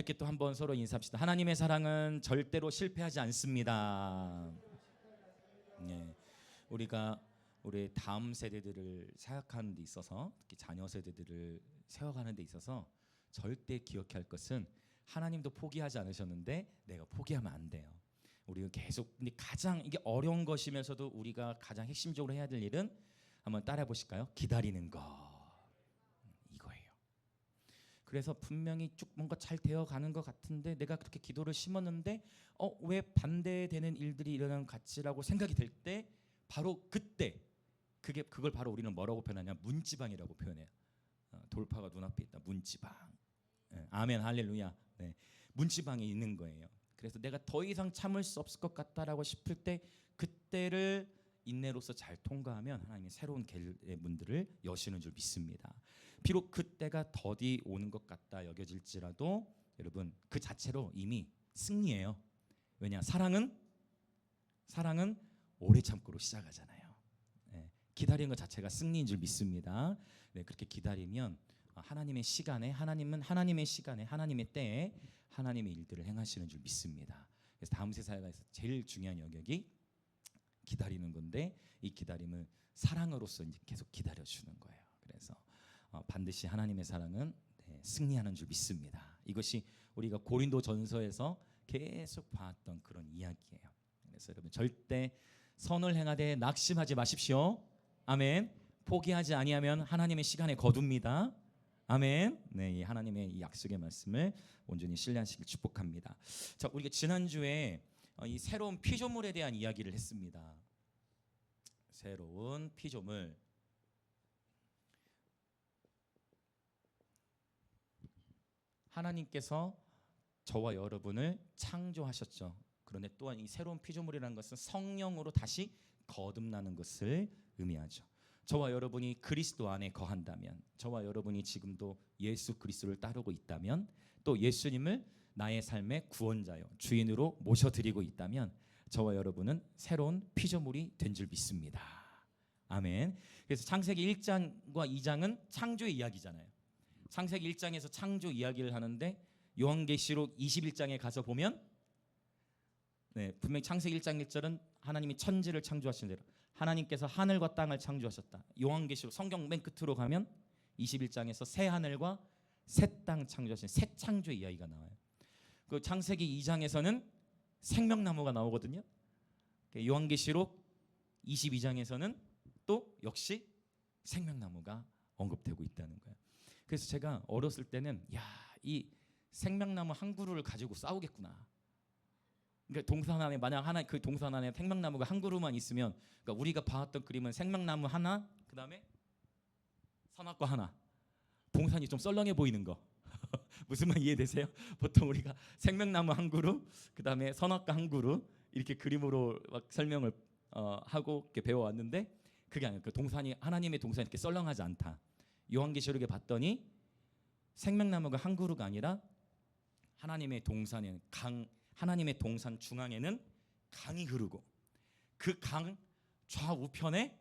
이렇게 또 한번 서로 인사합시다. 하나님의 사랑은 절대로 실패하지 않습니다. 네, 우리가 우리 다음 세대들을 생각하는 데 있어서, 특히 자녀 세대들을 세워가는 데 있어서 절대 기억해야 할 것은, 하나님도 포기하지 않으셨는데 내가 포기하면 안 돼요. 우리가 계속, 근데 가장 이게 어려운 것이면서도 우리가 가장 핵심적으로 해야 될 일은, 한번 따라해 보실까요? 기다리는 거. 이거예요. 그래서 분명히 쭉 뭔가 잘 되어가는 것 같은데, 내가 그렇게 기도를 심었는데 왜 반대되는 일들이 일어나는 것 같지라고 생각이 될 때, 바로 그때 그걸 바로 우리는 뭐라고 표현하냐? 문지방이라고 표현해요. 돌파가 눈앞에 있다. 문지방. 네, 아멘 할렐루야. 네, 문지방이 있는 거예요. 그래서 내가 더 이상 참을 수 없을 것 같다라고 싶을 때, 그때를 인내로서 잘 통과하면 하나님이 새로운 길의 문들을 여시는 줄 믿습니다. 비록 그때가 더디 오는 것 같다 여겨질지라도 여러분, 그 자체로 이미 승리예요. 왜냐? 사랑은 오래 참고로 시작하잖아요. 네, 기다리는 것 자체가 승리인 줄 믿습니다. 네, 그렇게 기다리면 하나님의 시간에, 하나님은 하나님의 시간에, 하나님의 때에 하나님의 일들을 행하시는 줄 믿습니다. 그래서 다음 세상에서 제일 중요한 영역이 기다리는 건데, 이 기다림을 사랑으로서 이제 계속 기다려주는 거예요. 그래서 반드시 하나님의 사랑은 승리하는 줄 믿습니다. 이것이 우리가 고린도전서에서 계속 봐왔던 그런 이야기예요. 그래서 여러분, 절대 선을 행하되 낙심하지 마십시오. 아멘. 포기하지 아니하면 하나님의 시간에 거둡니다. 아멘. 네, 이 하나님의 이 약속의 말씀을 온전히 신뢰하시길 축복합니다. 자, 우리가 지난주에 이 새로운 피조물에 대한 이야기를 했습니다. 새로운 피조물. 하나님께서 저와 여러분을 창조하셨죠. 그런데 또한 이 새로운 피조물이라는 것은 성령으로 다시 거듭나는 것을 의미하죠. 저와 여러분이 그리스도 안에 거한다면, 저와 여러분이 지금도 예수 그리스도를 따르고 있다면, 또 예수님을 나의 삶의 구원자요 주인으로 모셔드리고 있다면, 저와 여러분은 새로운 피조물이 된 줄 믿습니다. 아멘. 그래서 창세기 1장과 2장은 창조의 이야기잖아요. 창세기 1장에서 창조 이야기를 하는데, 요한계시록 21장에 가서 보면 분명히 창세기 1장 1절은 하나님이 천지를 창조하신 대로 하나님께서 하늘과 땅을 창조하셨다. 요한계시록 성경 맨 끝으로 가면 21장에서 새 하늘과 새 땅 창조하신 새 창조의 이야기가 나와요. 그 창세기 2장에서는 생명나무가 나오거든요. 요한계시록 22장에서는 또 역시 생명나무가 언급되고 있다는 거예요. 그래서 제가 어렸을 때는 이 생명나무 한 그루를 가지고 싸우겠구나. 그러니까 동산 안에 만약 하나, 그 동산 안에 생명나무가 한 그루만 있으면, 그러니까 우리가 봐왔던 그림은 생명나무 하나, 그 다음에 선악과 하나. 동산이 좀 썰렁해 보이는 거. 무슨 말 이해되세요? 보통 우리가 생명나무 한 그루, 그 다음에 선악과 한 그루, 이렇게 그림으로 막 설명을 하고 이렇게 배워왔는데, 그게 아니에요. 그 동산이, 하나님의 동산이 이렇게 썰렁하지 않다. 요한계시록에 봤더니 생명나무가 한 그루가 아니라 하나님의 동산에는 하나님의 동산 중앙에는 강이 흐르고, 그 강 좌우편에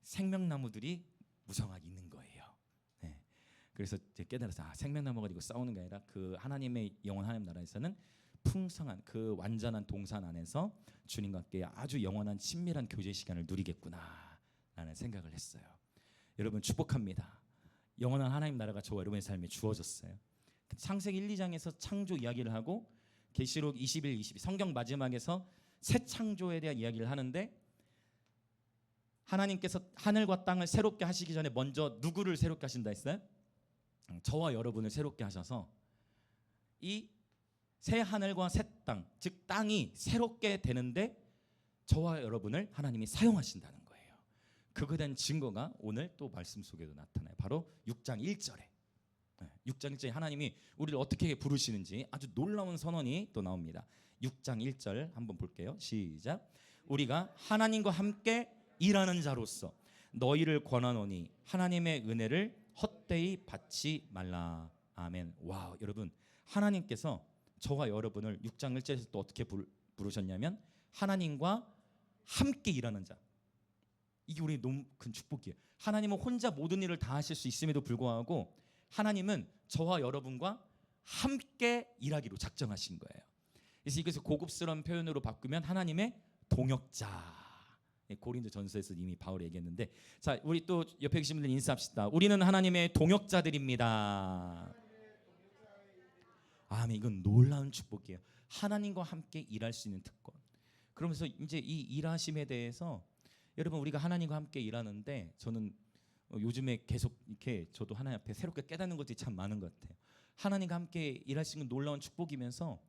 생명나무들이 무성하게 있는 거예요. 네. 그래서 깨달아서 생명나무가 가지고 싸우는 게 아니라 그 하나님의 영원 하나님 나라에서는 풍성한 그 완전한 동산 안에서 주님과 함께 아주 영원한 친밀한 교제 시간을 누리겠구나 라는 생각을 했어요. 여러분, 축복합니다. 영원한 하나님 나라가 저와 여러분의 삶에 주어졌어요. 창세기 1, 2장에서 창조 이야기를 하고, 계시록 21, 22 성경 마지막에서 새 창조에 대한 이야기를 하는데, 하나님께서 하늘과 땅을 새롭게 하시기 전에 먼저 누구를 새롭게 하신다 했어요? 저와 여러분을 새롭게 하셔서 이 새 하늘과 새 땅, 즉 땅이 새롭게 되는데 저와 여러분을 하나님이 사용하신다는 거예요. 그거에 대한 증거가 오늘 또 말씀 속에도 나타나요. 바로 6장 1절에 6장 1절에 하나님이 우리를 어떻게 부르시는지 아주 놀라운 선언이 또 나옵니다. 6장 1절 한번 볼게요. 시작. 우리가 하나님과 함께 일하는 자로서 너희를 권하노니 하나님의 은혜를 헛되이 받지 말라. 아멘. 와, 여러분, 하나님께서 저와 여러분을 6장 1절에서 또 어떻게 부르셨냐면 하나님과 함께 일하는 자. 이게 우리 너무 큰 축복이에요. 하나님은 혼자 모든 일을 다 하실 수 있음에도 불구하고 하나님은 저와 여러분과 함께 일하기로 작정하신 거예요. 그래서 이것을 고급스러운 표현으로 바꾸면 하나님의 동역자. 고린도전서에서 이미 바울이 얘기했는데, 자, 우리 또 옆에 계신 분들 인사합시다. 우리는 하나님의 동역자들입니다. 아멘. 이건 놀라운 축복이에요. 하나님과 함께 일할 수 있는 특권. 그러면서 이제 이 일하심에 대해서 여러분, 우리가 하나님과 함께 일하는데 저는 요즘에 계속 이렇게 저도 하나님 앞에 새롭게 깨닫는 것들이 참 많은 것 같아요. 하나님과 함께 일할 수 있는 놀라운 축복이면서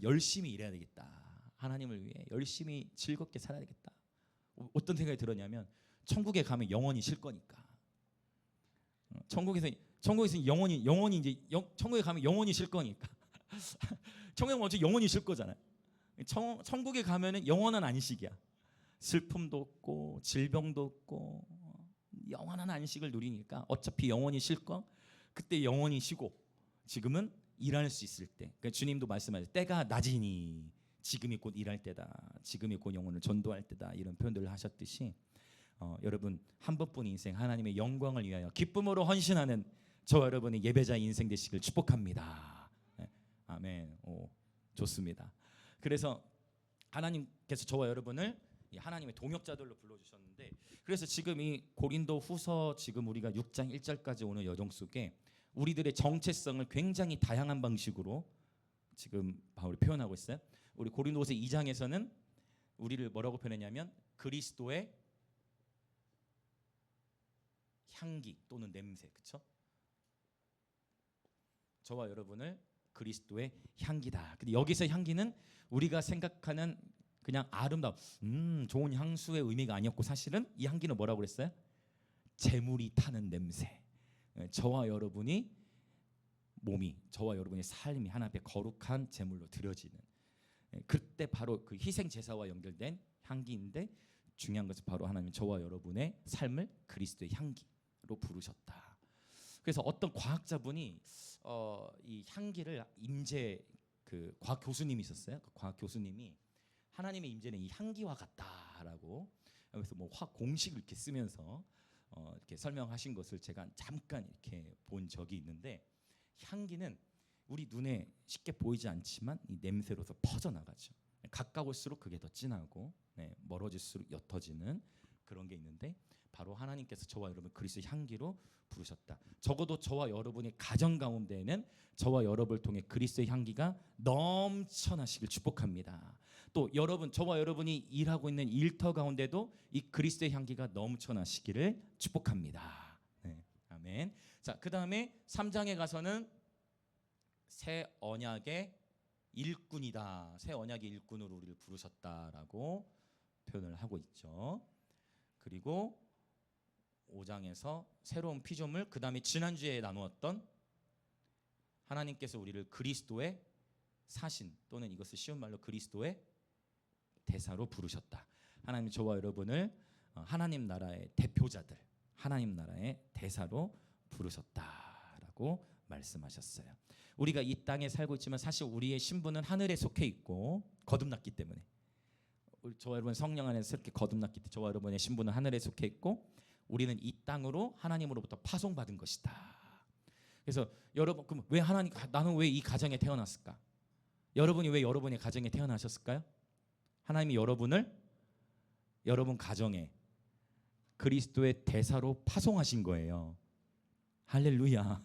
열심히 일해야 되겠다. 하나님을 위해 열심히 즐겁게 살아야 되겠다. 어떤 생각이 들었냐면, 천국에 가면 영원히 쉴 거니까. 천국에서 영원히 이제 천국에 가면 영원히 쉴 거니까. 천국에 먼저 영원히 쉴 거잖아요. 천국에 가면은 영원한 안식이야. 슬픔도 없고 질병도 없고 영원한 안식을 누리니까 어차피 영원히 쉴 거. 그때 영원히 쉬고, 지금은 일할 수 있을 때. 그러니까 주님도 말씀하셨어요. 때가 낮으니 지금이 곧 일할 때다. 지금이 곧 영혼을 전도할 때다. 이런 표현들을 하셨듯이 여러분, 한 번뿐 인생 하나님의 영광을 위하여 기쁨으로 헌신하는 저와 여러분의 예배자 인생 되시길 축복합니다. 네. 아멘. 좋습니다. 그래서 하나님께서 저와 여러분을 하나님의 동역자들로 불러주셨는데, 그래서 지금 이 고린도후서 지금 우리가 6장 1절까지 오는 여정 속에 우리들의 정체성을 굉장히 다양한 방식으로 지금 바울이 표현하고 있어요. 우리 고린도후서 2장에서는 우리를 뭐라고 표현했냐면 그리스도의 향기 또는 냄새, 그렇죠? 저와 여러분을 그리스도의 향기다. 근데 여기서 향기는 우리가 생각하는 그냥 아름다운 좋은 향수의 의미가 아니었고, 사실은 이 향기는 뭐라고 그랬어요? 재물이 타는 냄새. 저와 여러분이 저와 여러분의 삶이 하나님 앞에 거룩한 제물로 드려지는, 그때 바로 그 희생 제사와 연결된 향기인데, 중요한 것은 바로 하나님 저와 여러분의 삶을 그리스도의 향기로 부르셨다. 그래서 어떤 과학자분이 이 향기를 그 과학 교수님이 있었어요. 그 과학 교수님이 하나님의 임재는 이 향기와 같다라고, 그래서 뭐 화학 공식을 이렇게 쓰면서 이렇게 설명하신 것을 제가 잠깐 이렇게 본 적이 있는데, 향기는 우리 눈에 쉽게 보이지 않지만 이 냄새로서 퍼져나가죠. 가까울수록 그게 더 진하고, 멀어질수록 옅어지는 그런 게 있는데, 바로 하나님께서 저와 여러분 그리스도의 향기로 부르셨다. 적어도 저와 여러분의 가정 가운데에는 저와 여러분을 통해 그리스도의 향기가 넘쳐나시길 축복합니다. 또 저와 여러분이 일하고 있는 일터 가운데도 이 그리스도의 향기가 넘쳐나시기를 축복합니다. 네, 아멘. 자, 그 다음에 3장에 가서는 새 언약의 일꾼이다. 새 언약의 일꾼으로 우리를 부르셨다라고 표현을 하고 있죠. 그리고 5장에서 새로운 피조물, 그 다음에 지난주에 나누었던 하나님께서 우리를 그리스도의 사신, 또는 이것을 쉬운 말로 그리스도의 대사로 부르셨다. 하나님 저와 여러분을 하나님 나라의 대표자들, 하나님 나라의 대사로 부르셨다라고 말씀하셨어요. 우리가 이 땅에 살고 있지만 사실 우리의 신분은 하늘에 속해 있고 거듭났기 때문에, 저와 여러분 성령 안에서 이렇게 거듭났기 때문에 저와 여러분의 신분은 하늘에 속해 있고, 우리는 이 땅으로 하나님으로부터 파송받은 것이다. 그래서 여러분, 그럼 나는 왜 이 가정에 태어났을까? 여러분이 왜 여러분의 가정에 태어나셨을까요? 하나님이 여러분 가정에 그리스도의 대사로 파송하신 거예요. 할렐루야.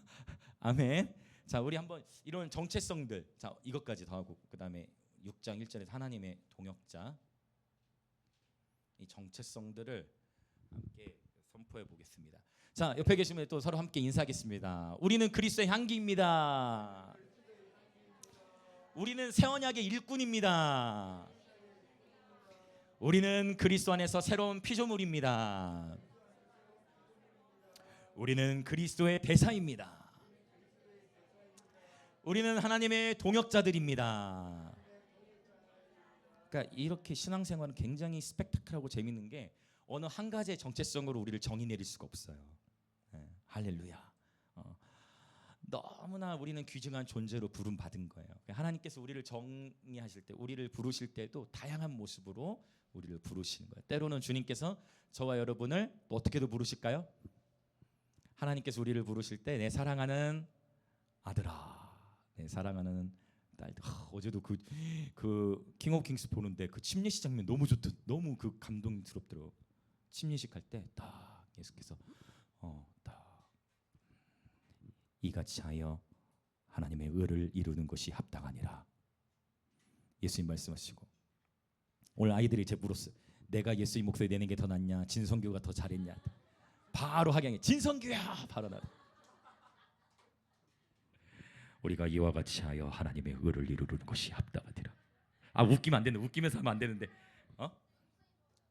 아멘. 자, 우리 한번 이런 정체성들, 자, 이것까지 더 하고, 그 다음에 6장 1절에서 하나님의 동역자, 이 정체성들을 함께 선포해 보겠습니다. 자, 옆에 계시면 또 서로 함께 인사하겠습니다. 우리는 그리스도의 향기입니다. 우리는 새 언약의 일꾼입니다. 우리는 그리스도 안에서 새로운 피조물입니다. 우리는 그리스도의 대사입니다. 우리는 하나님의 동역자들입니다. 그러니까 이렇게 신앙생활은 굉장히 스펙타클하고 재밌는 게, 어느 한 가지의 정체성으로 우리를 정의 내릴 수가 없어요. 할렐루야. 너무나 우리는 귀중한 존재로 부름 받은 거예요. 하나님께서 우리를 정의하실 때, 우리를 부르실 때도 다양한 모습으로 우리를 부르시는 거예요. 때로는 주님께서 저와 여러분을 또 어떻게도 부르실까요? 하나님께서 우리를 부르실 때 내 사랑하는 아들아, 네, 사랑하는 딸들. 어제도 그 킹 오브 킹스 보는데 그 침례식 장면 너무 좋더, 너무 그 감동스럽더라고. 침례식 할 때 딱 예수께서 딱 이같이 하여 하나님의 의를 이루는 것이 합당하니라. 예수님 말씀하시고, 오늘 아이들이 제 물었어요. 내가 예수님 목소리 내는 게 더 낫냐, 진성규가 더 잘했냐. 바로 학양이 진성규야 바로 나. 우리가 이와 같이 하여 하나님의 의를 이루는 것이 합당하니라. 웃기면 안 되는데, 웃기면서 하면 안 되는데.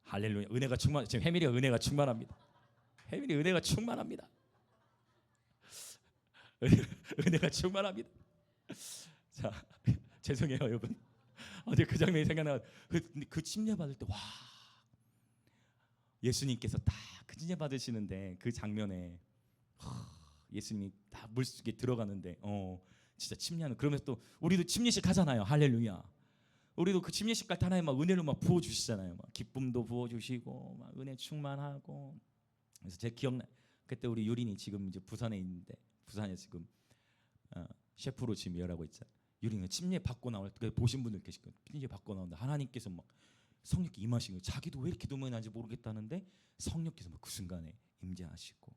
할렐루야. 은혜가 충만. 지금 혜밀이가 은혜가 충만합니다. 혜밀이 은혜가 충만합니다. 은혜가 충만합니다. 자, 죄송해요 여러분. 어제 그 장면이 생각나. 그 침례 받을 때 와, 예수님께서 딱 그 침례 받으시는데 그 장면에 예수님이 딱 물속에 들어가는데 진짜 침례하는. 그러면서 또 우리도 침례식 하잖아요. 할렐루야. 우리도 그 침례식 갈 때 하나님 막 은혜를 막 부어 주시잖아요. 막 기쁨도 부어 주시고 막 은혜 충만하고. 그래서 제 기억나. 그때 우리 유린이 지금 이제 부산에 있는데, 부산에 지금 셰프로 지금 일하고 있잖아요. 유린이 침례 받고 나올 때 보신 분들 계실 거예요. 침례 받고 나오는데 하나님께서 막 성령께 임하신 거예요. 자기도 왜 이렇게 눈물이 나는지 모르겠다는데 성령께서 막 그 순간에 임재하시고.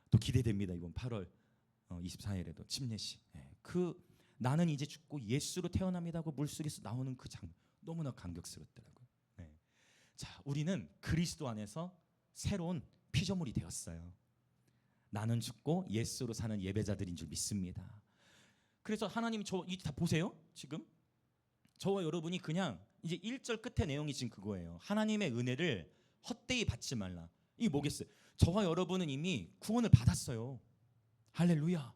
또 기대됩니다. 이번 8월 24일에도 침례식. 그 나는 이제 죽고 예수로 태어납니다고 물속에서 나오는 그 장면 너무나 감격스럽더라고요. 자, 우리는 그리스도 안에서 새로운 피조물이 되었어요. 나는 죽고 예수로 사는 예배자들인 줄 믿습니다. 그래서 하나님이 다 보세요. 지금 저와 여러분이 그냥 이제 1절 끝에 내용이 지금 그거예요. 하나님의 은혜를 헛되이 받지 말라. 이게 뭐겠어요? 저와 여러분은 이미 구원을 받았어요. 할렐루야.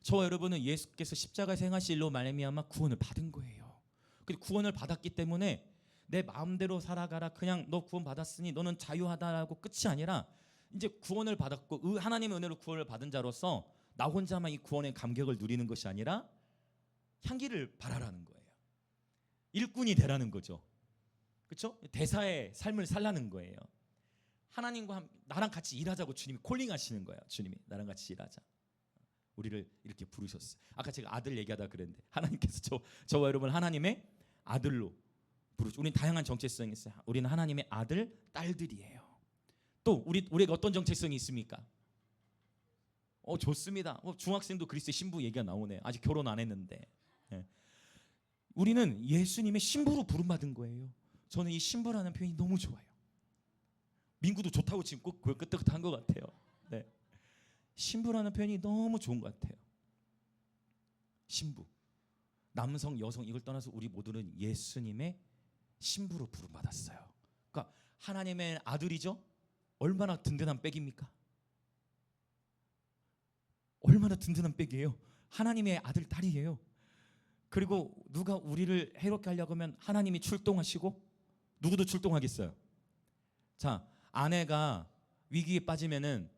저와 여러분은 예수께서 십자가에서 행하신 일로 말미암아 구원을 받은 거예요. 그리고 구원을 받았기 때문에 내 마음대로 살아가라, 그냥 너 구원 받았으니 너는 자유하다라고 끝이 아니라, 이제 구원을 받았고 하나님의 은혜로 구원을 받은 자로서 나 혼자만 이 구원의 감격을 누리는 것이 아니라 향기를 발하라는 거예요. 일꾼이 되라는 거죠. 그렇죠? 대사의 삶을 살라는 거예요. 하나님과 나랑 같이 일하자고 주님이 콜링하시는 거예요. 주님이 나랑 같이 일하자. 우리를 이렇게 부르셨어요. 아까 제가 아들 얘기하다 그랬는데 하나님께서 저와 여러분 하나님의 아들로 부르죠. 우리는 다양한 정체성이 있어요. 우리는 하나님의 아들, 딸들이에요. 또 우리가 어떤 정체성이 있습니까? 좋습니다. 중학생도 그리스도의 신부 얘기가 나오네. 아직 결혼 안 했는데. 우리는 예수님의 신부로 부름받은 거예요. 저는 이 신부라는 표현이 너무 좋아요. 민구도 좋다고 지금 꼭 끄떡한 것 같아요. 신부라는 표현이 너무 좋은 것 같아요. 신부, 남성, 여성 이걸 떠나서 우리 모두는 예수님의 신부로 부름받았어요. 그러니까 하나님의 아들이죠. 얼마나 든든한 백입니까? 얼마나 든든한 백이에요. 하나님의 아들, 딸이에요. 그리고 누가 우리를 해롭게 하려고 하면 하나님이 출동하시고, 누구도 출동하겠어요. 자, 아내가 위기에 빠지면은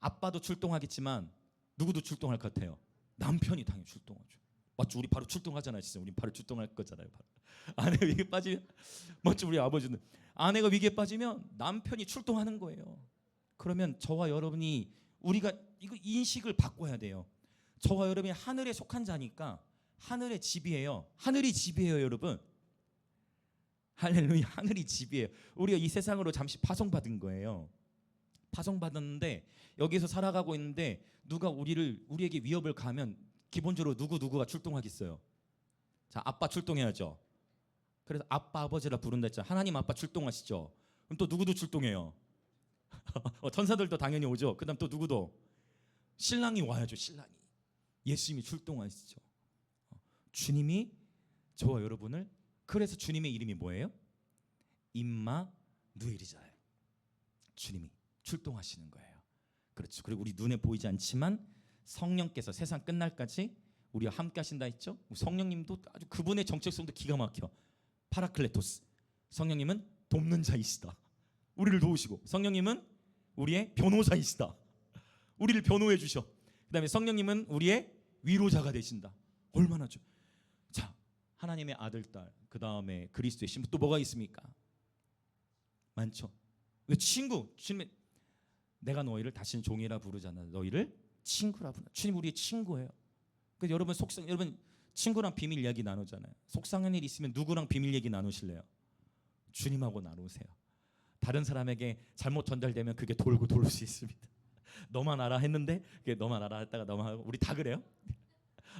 아빠도 출동하겠지만 누구도 출동할 것 같아요? 남편이 당연히 출동하죠. 맞죠? 우리 바로 출동하잖아요. 진짜 우리 바로 출동할 거잖아요. 바로. 아내가 위기에 빠지면, 맞죠? 우리 아버지는 아내가 위기에 빠지면 남편이 출동하는 거예요. 그러면 저와 여러분이 우리가 이거 인식을 바꿔야 돼요. 저와 여러분이 하늘에 속한 자니까 하늘의 집이에요. 하늘이 집이에요, 여러분. 할렐루야. 하늘이 집이에요. 우리가 이 세상으로 잠시 파송받은 거예요. 파송받았는데 여기서 살아가고 있는데 누가 우리에게 위협을 가하면 기본적으로 누구가 출동하겠어요? 자, 아빠 출동해야죠. 그래서 아빠, 아버지라 부른다 했잖아요. 하나님 아빠 출동하시죠. 그럼 또 누구도 출동해요? 천사들도 당연히 오죠. 그 다음 또 누구도? 신랑이 와야죠. 신랑이. 예수님이 출동하시죠. 주님이 저와 여러분을, 그래서 주님의 이름이 뭐예요? 임마누엘이잖아요. 주님이 출동하시는 거예요. 그렇죠. 그리고 우리 눈에 보이지 않지만 성령께서 세상 끝날까지 우리와 함께 하신다 했죠. 성령님도 아주 그분의 정체성도 기가 막혀. 파라클레토스. 성령님은 돕는 자이시다. 우리를 도우시고, 성령님은 우리의 변호사이시다. 우리를 변호해 주셔. 그다음에 성령님은 우리의 위로자가 되신다. 얼마나 좋아. 자, 하나님의 아들, 딸, 그다음에 그리스도의 신부, 또 뭐가 있습니까? 많죠. 친구, 주님의, 내가 너희를 다시는 종이라 부르지 않아, 너희를 친구라 부르라. 주님 우리의 친구예요. 그 여러분 친구랑 비밀 이야기 나누잖아요. 속상한 일 있으면 누구랑 비밀 얘기 나누실래요? 주님하고 나누세요. 다른 사람에게 잘못 전달되면 그게 돌고 돌 수 있습니다. 너만 알아 했는데 그게 너만 알아 했다가 너만 하고, 우리 다 그래요.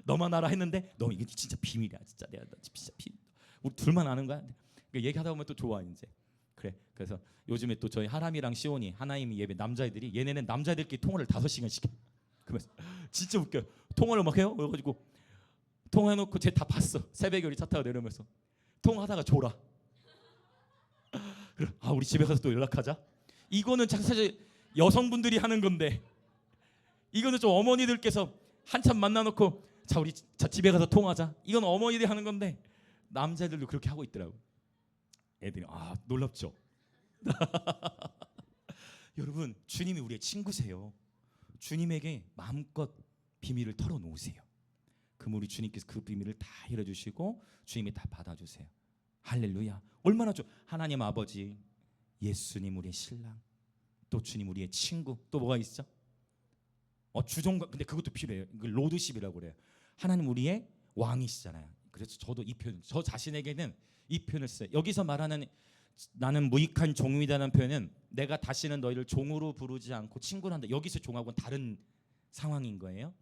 너만 알아 했는데 너 이게 진짜 비밀이야. 진짜 내가 진짜 비밀. 우리 둘만 아는 거야. 그러니까 얘기하다 보면 또 좋아 이제. 그래. 그래서 요즘에 또 저희 하람이랑 시온이 하나님 예배 남자애들이 얘네는 남자애들끼리 통화를 5시간씩 해. 그러면서 진짜 웃겨요. 통화를 막 해요. 그래가지고 통화해놓고 쟤 다 봤어. 새벽에 우리 차 타고 내려오면서 통화하다가 졸아. 그래. 아 우리 집에 가서 또 연락하자. 이거는 사실 여성분들이 하는 건데 이거는 좀 어머니들께서 한참 만나놓고 자 우리 집에 가서 통화하자. 이건 어머니들이 하는 건데 남자들도 그렇게 하고 있더라고. 애들이 놀랍죠. 여러분 주님이 우리의 친구세요. 주님에게 마음껏 비밀을 털어놓으세요. 그럼 우리 주님께서 그 비밀을 다 열어주시고 주님이 다 받아주세요. 할렐루야. 얼마나 좋아. 하나님 아버지, 예수님 우리의 신랑, 또 주님 우리의 친구, 또 뭐가 있어? 주종관. 근데 그것도 필요해요. 로드십이라고 그래요. 하나님 우리의 왕이시잖아요. 그래서 저도 이 표현, 저 자신에게는 이 표현을 써요. 여기서 말하는 나는 무익한 종이다라는 표현은 내가 다시는 너희를 종으로 부르지 않고 친구로 한다. 여기서 종하고는 다른 상황인 거예요.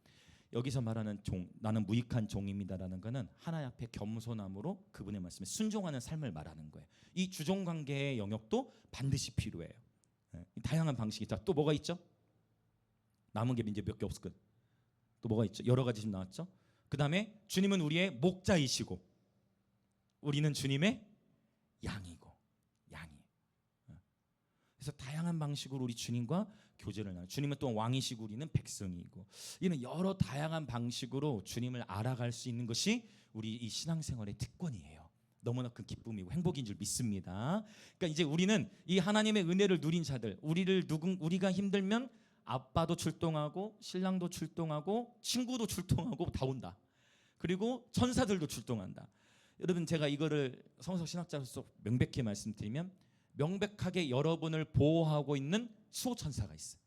여기서 말하는 종, 나는 무익한 종입니다라는 거는 하나님 앞에 겸손함으로 그분의 말씀에 순종하는 삶을 말하는 거예요. 이 주종 관계의 영역도 반드시 필요해요. 다양한 방식이 있다. 또 뭐가 있죠? 남은 게 이제 몇 개 없었거든. 또 뭐가 있죠? 여러 가지 좀 나왔죠. 그 다음에 주님은 우리의 목자이시고 우리는 주님의 양이고 양이에요. 그래서 다양한 방식으로 우리 주님과 교제를 나눠요. 주님은 또 왕이시고 우리는 백성이고, 이는 여러 다양한 방식으로 주님을 알아갈 수 있는 것이 우리 이 신앙생활의 특권이에요. 너무나 큰 기쁨이고 행복인 줄 믿습니다. 그러니까 이제 우리는 이 하나님의 은혜를 누린 자들, 우리가 힘들면 아빠도 출동하고 신랑도 출동하고 친구도 출동하고 다 온다. 그리고 천사들도 출동한다. 여러분 제가 이거를 성서 신학자로서 명백히 말씀드리면 명백하게 여러분을 보호하고 있는 수호천사가 있어요.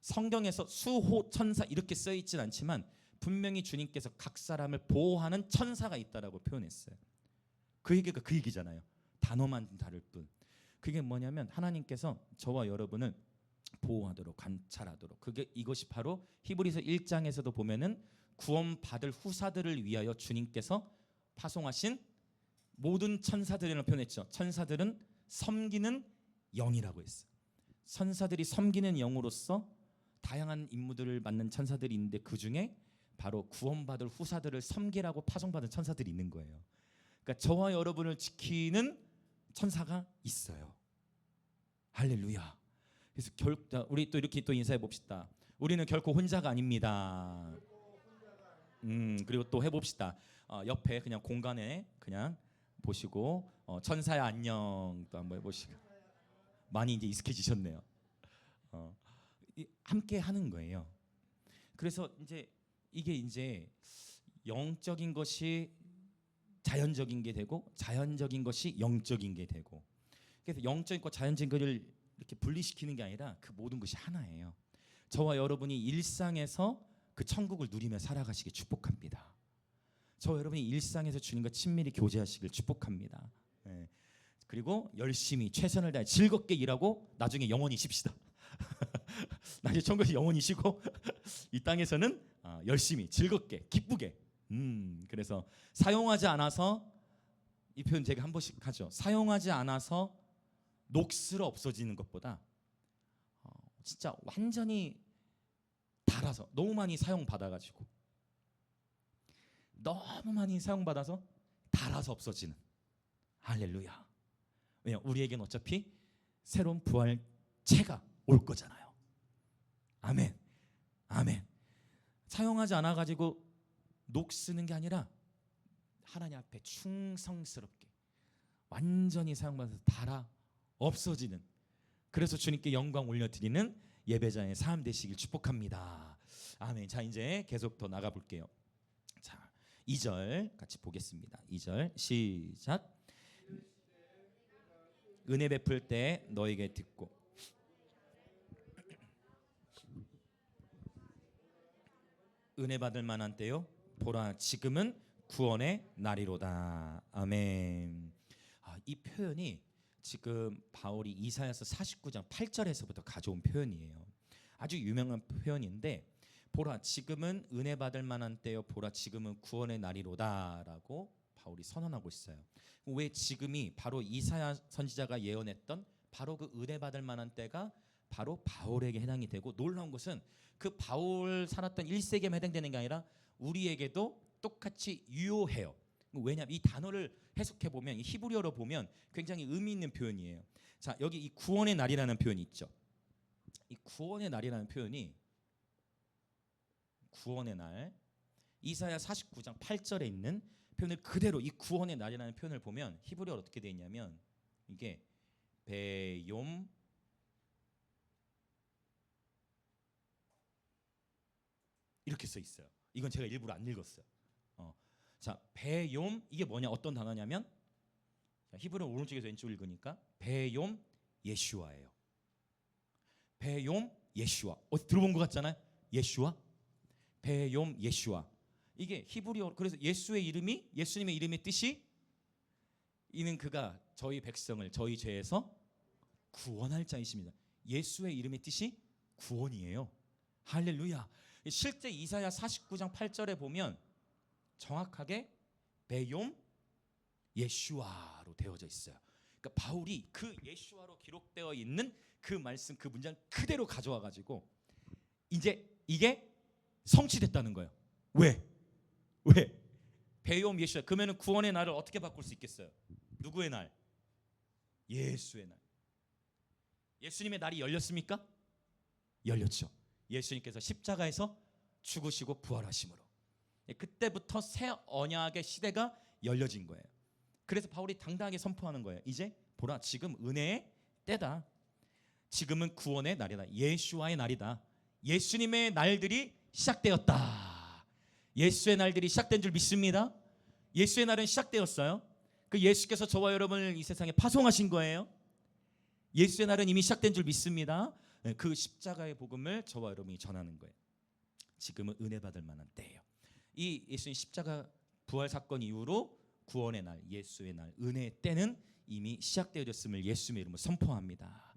성경에서 수호천사 이렇게 써있진 않지만 분명히 주님께서 각 사람을 보호하는 천사가 있다라고 표현했어요. 그 얘기가 그 얘기잖아요. 단어만 다를 뿐. 그게 뭐냐면 하나님께서 저와 여러분을 보호하도록 관찰하도록, 이것이 바로 히브리서 1장에서도 보면은 구원받을 후사들을 위하여 주님께서 파송하신 모든 천사들이라고 표현했죠. 천사들은 섬기는 영이라고 했어요. 천사들이 섬기는 영으로서 다양한 임무들을 맡는 천사들이 있는데 그 중에 바로 구원받을 후사들을 섬기라고 파송받은 천사들이 있는 거예요. 그러니까 저와 여러분을 지키는 천사가 있어요. 할렐루야. 그래서 우리 또 이렇게 또 인사해 봅시다. 우리는 결코 혼자가 아닙니다. 그리고 또 해봅시다. 옆에 그냥 공간에 그냥 보시고 천사야 안녕 또 한번 해보시고, 많이 이제 익숙해지셨네요. 함께 하는 거예요. 그래서 이제 이게 이제 영적인 것이 자연적인 게 되고 자연적인 것이 영적인 게 되고, 그래서 영적인 것 자연적인 것을 이렇게 분리시키는 게 아니라 그 모든 것이 하나예요. 저와 여러분이 일상에서 그 천국을 누리며 살아가시길 축복합니다. 저와 여러분이 일상에서 주님과 친밀히 교제하시길 축복합니다. 네. 그리고 열심히 최선을 다해 즐겁게 일하고 나중에 영원히 쉽시다. 나중에 천국에서 영원히 쉬고 이 땅에서는 열심히 즐겁게 기쁘게. 그래서 사용하지 않아서, 이 표현 제가 한 번씩 하죠. 사용하지 않아서 녹슬어 없어지는 것보다 진짜 완전히 닳아서 너무 많이 사용받아가지고 너무 많이 사용받아서 닳아서 없어지는. 할렐루야. 왜냐? 우리에겐 어차피 새로운 부활체가 올 거잖아요. 아멘. 아멘. 사용하지 않아가지고 녹쓰는 게 아니라 하나님 앞에 충성스럽게 완전히 사용받아서 닳아 없어지는, 그래서 주님께 영광 올려드리는 예배자의 삶 되시길 축복합니다. 아멘. 자 이제 계속 더 나가 볼게요. 자 2절 같이 보겠습니다. 2절 시작. 은혜 베풀 때 너에게 듣고 은혜 받을 만한 때요 보라 지금은 구원의 날이로다. 아멘. 이 표현이 지금 바울이 이사야서 49장 8절에서부터 가져온 표현이에요. 아주 유명한 표현인데 보라 지금은 은혜 받을 만한 때요 보라 지금은 구원의 날이로다라고 바울이 선언하고 있어요. 왜 지금이 바로 이사야 선지자가 예언했던 바로 그 은혜 받을 만한 때가 바로 바울에게 해당이 되고, 놀라운 것은 그 바울 살았던 1세기에만 해당되는 게 아니라 우리에게도 똑같이 유효해요. 왜냐하면 이 단어를 해석해 보면, 이 히브리어로 보면 굉장히 의미 있는 표현이에요. 자, 여기 이 구원의 날이라는 표현이 있죠. 이 구원의 날이라는 표현이, 구원의 날, 이사야 49장 8절에 있는 표현을 그대로 이 구원의 날이라는 표현을 보면 히브리어로 어떻게 되어 있냐면, 이게 베욤 이렇게 써 있어요. 이건 제가 일부러 안 읽었어요. 자, 베욤, 이게 뭐냐, 어떤 단어냐면, 히브리어 오른쪽에서 왼쪽 읽으니까 베욤 예슈아예요. 베욤 예슈아. 들어본 것 같잖아요. 예슈아. 베욤 예슈아. 이게 히브리어, 그래서 예수의 이름이, 예수님의 이름의 뜻이, 이는 그가 저희 백성을 저희 죄에서 구원할 자이십니다. 예수의 이름의 뜻이 구원이에요. 할렐루야. 실제 이사야 49장 8절에 보면 정확하게 베욤 예슈아로 되어져 있어요. 그러니까 바울이 그 예슈아로 기록되어 있는 그 말씀, 그 문장 그대로 가져와 가지고 이제 이게 성취됐다는 거예요. 왜? 베욤 예슈아. 그러면 구원의 날을 어떻게 바꿀 수 있겠어요? 누구의 날? 예수의 날. 예수님의 날이 열렸습니까? 열렸죠. 예수님께서 십자가에서 죽으시고 부활하심으로 그때부터 새 언약의 시대가 열려진 거예요. 그래서 바울이 당당하게 선포하는 거예요. 이제 보라 지금 은혜의 때다. 지금은 구원의 날이다. 예수와의 날이다. 예수님의 날들이 시작되었다. 예수의 날들이 시작된 줄 믿습니다. 예수의 날은 시작되었어요. 그 예수께서 저와 여러분을 이 세상에 파송하신 거예요. 예수의 날은 이미 시작된 줄 믿습니다. 그 십자가의 복음을 저와 여러분이 전하는 거예요. 지금은 은혜 받을 만한 때예요. 이 예수님 십자가 부활 사건 이후로 구원의 날, 예수의 날, 은혜의 때는 이미 시작되어졌음을 예수님의 이름으로 선포합니다.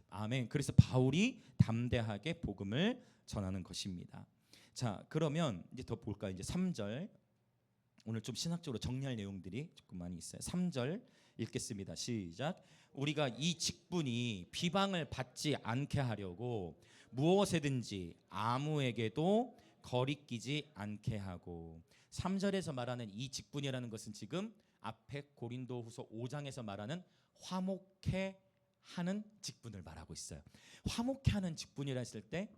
아멘. 그래서 바울이 담대하게 복음을 전하는 것입니다. 자, 그러면 이제 더 볼까요? 이제 3절. 오늘 좀 신학적으로 정리할 내용들이 조금 많이 있어요. 3절 읽겠습니다. 시작. 우리가 이 직분이 비방을 받지 않게 하려고 무엇에든지 아무에게도 거리끼지 않게 하고. 3절에서 말하는 이 직분이라는 것은 지금 앞에 고린도후서 5장에서 말하는 화목해 하는 직분을 말하고 있어요. 화목해 하는 직분이라 했을 때,